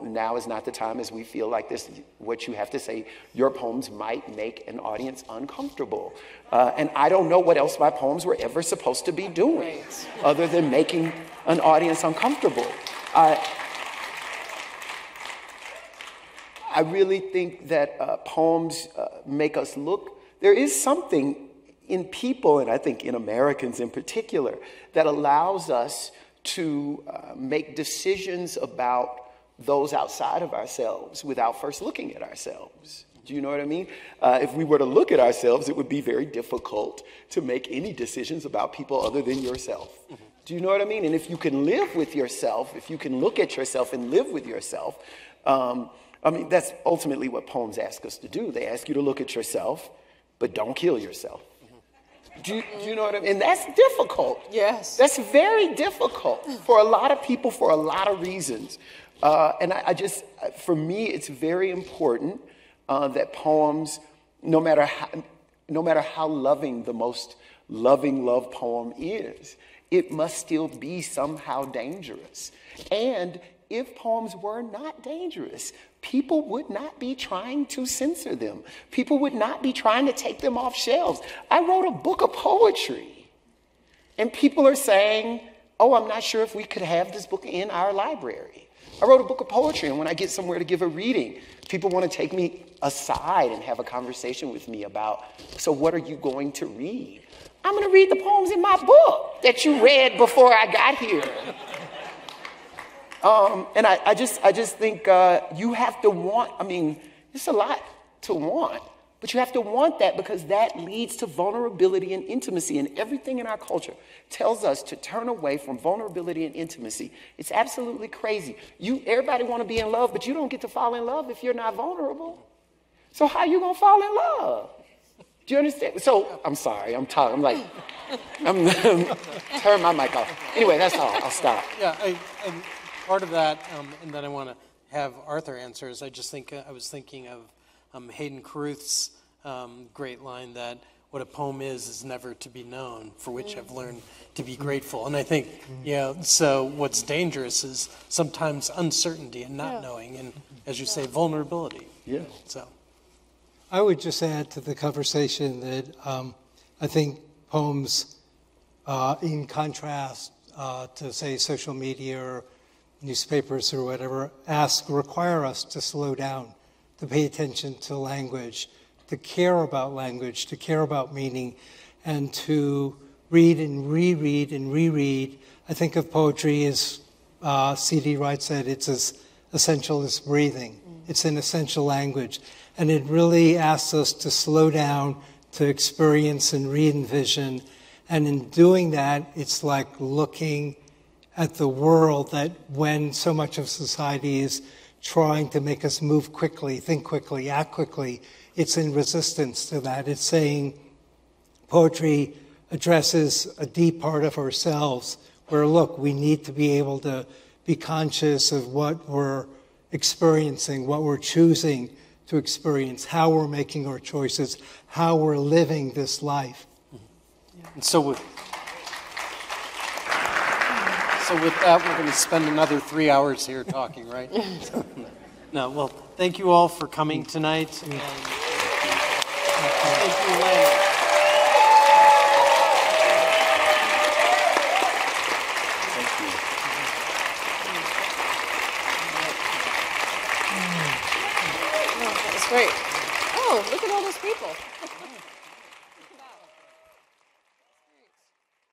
now is not the time, as we feel like this, what you have to say, your poems might make an audience uncomfortable. And I don't know what else my poems were ever supposed to be doing other than making an audience uncomfortable. I really think that poems make us look. There is something in people, and I think in Americans in particular, that allows us to make decisions about those outside of ourselves without first looking at ourselves. Do you know what I mean? If we were to look at ourselves, it would be very difficult to make any decisions about people other than yourself. Mm-hmm. Do you know what I mean? And if you can live with yourself, if you can look at yourself and live with yourself, that's ultimately what poems ask us to do. They ask you to look at yourself, but don't kill yourself. Do you know what I mean? And that's difficult. Yes. That's very difficult for a lot of people for a lot of reasons. And for me, it's very important that poems, no matter how loving the most loving love poem is, it must still be somehow dangerous. And if poems were not dangerous, people would not be trying to censor them. People would not be trying to take them off shelves. I wrote a book of poetry, and people are saying, oh, I'm not sure if we could have this book in our library. I wrote a book of poetry, and when I get somewhere to give a reading, people want to take me aside and have a conversation with me about, so what are you going to read? I'm going to read the poems in my book that you read before I got here. And I just think you have to want, it's a lot to want, but you have to want that because that leads to vulnerability and intimacy, and everything in our culture tells us to turn away from vulnerability and intimacy. It's absolutely crazy. Everybody want to be in love, but you don't get to fall in love if you're not vulnerable. So how are you going to fall in love? Do you understand? So, I'm sorry, I'm talking, I'm turn my mic off. Anyway, that's all, I'll stop. Yeah, part of that, and then I want to have Arthur answer, is I was thinking of Hayden Carruth's great line that what a poem is never to be known, for which I've learned to be grateful. And I think, so what's dangerous is sometimes uncertainty and not knowing, and as you say, vulnerability. Yeah. So, I would just add to the conversation that I think poems, in contrast to say social media or newspapers or whatever, require us to slow down, to pay attention to language, to care about language, to care about meaning, and to read and reread and reread. I think of poetry as C.D. Wright said, it's as essential as breathing. It's an essential language. And it really asks us to slow down, to experience and re-envision. And in doing that, it's like looking at the world that when so much of society is trying to make us move quickly, think quickly, act quickly, it's in resistance to that. It's saying poetry addresses a deep part of ourselves where, look, we need to be able to be conscious of what we're experiencing, what we're choosing to experience, how we're making our choices, how we're living this life. And so with that, we're going to spend another 3 hours here talking, right? No, well, thank you all for coming tonight. And thank you, Lannan. That was great. Oh, look at all those people.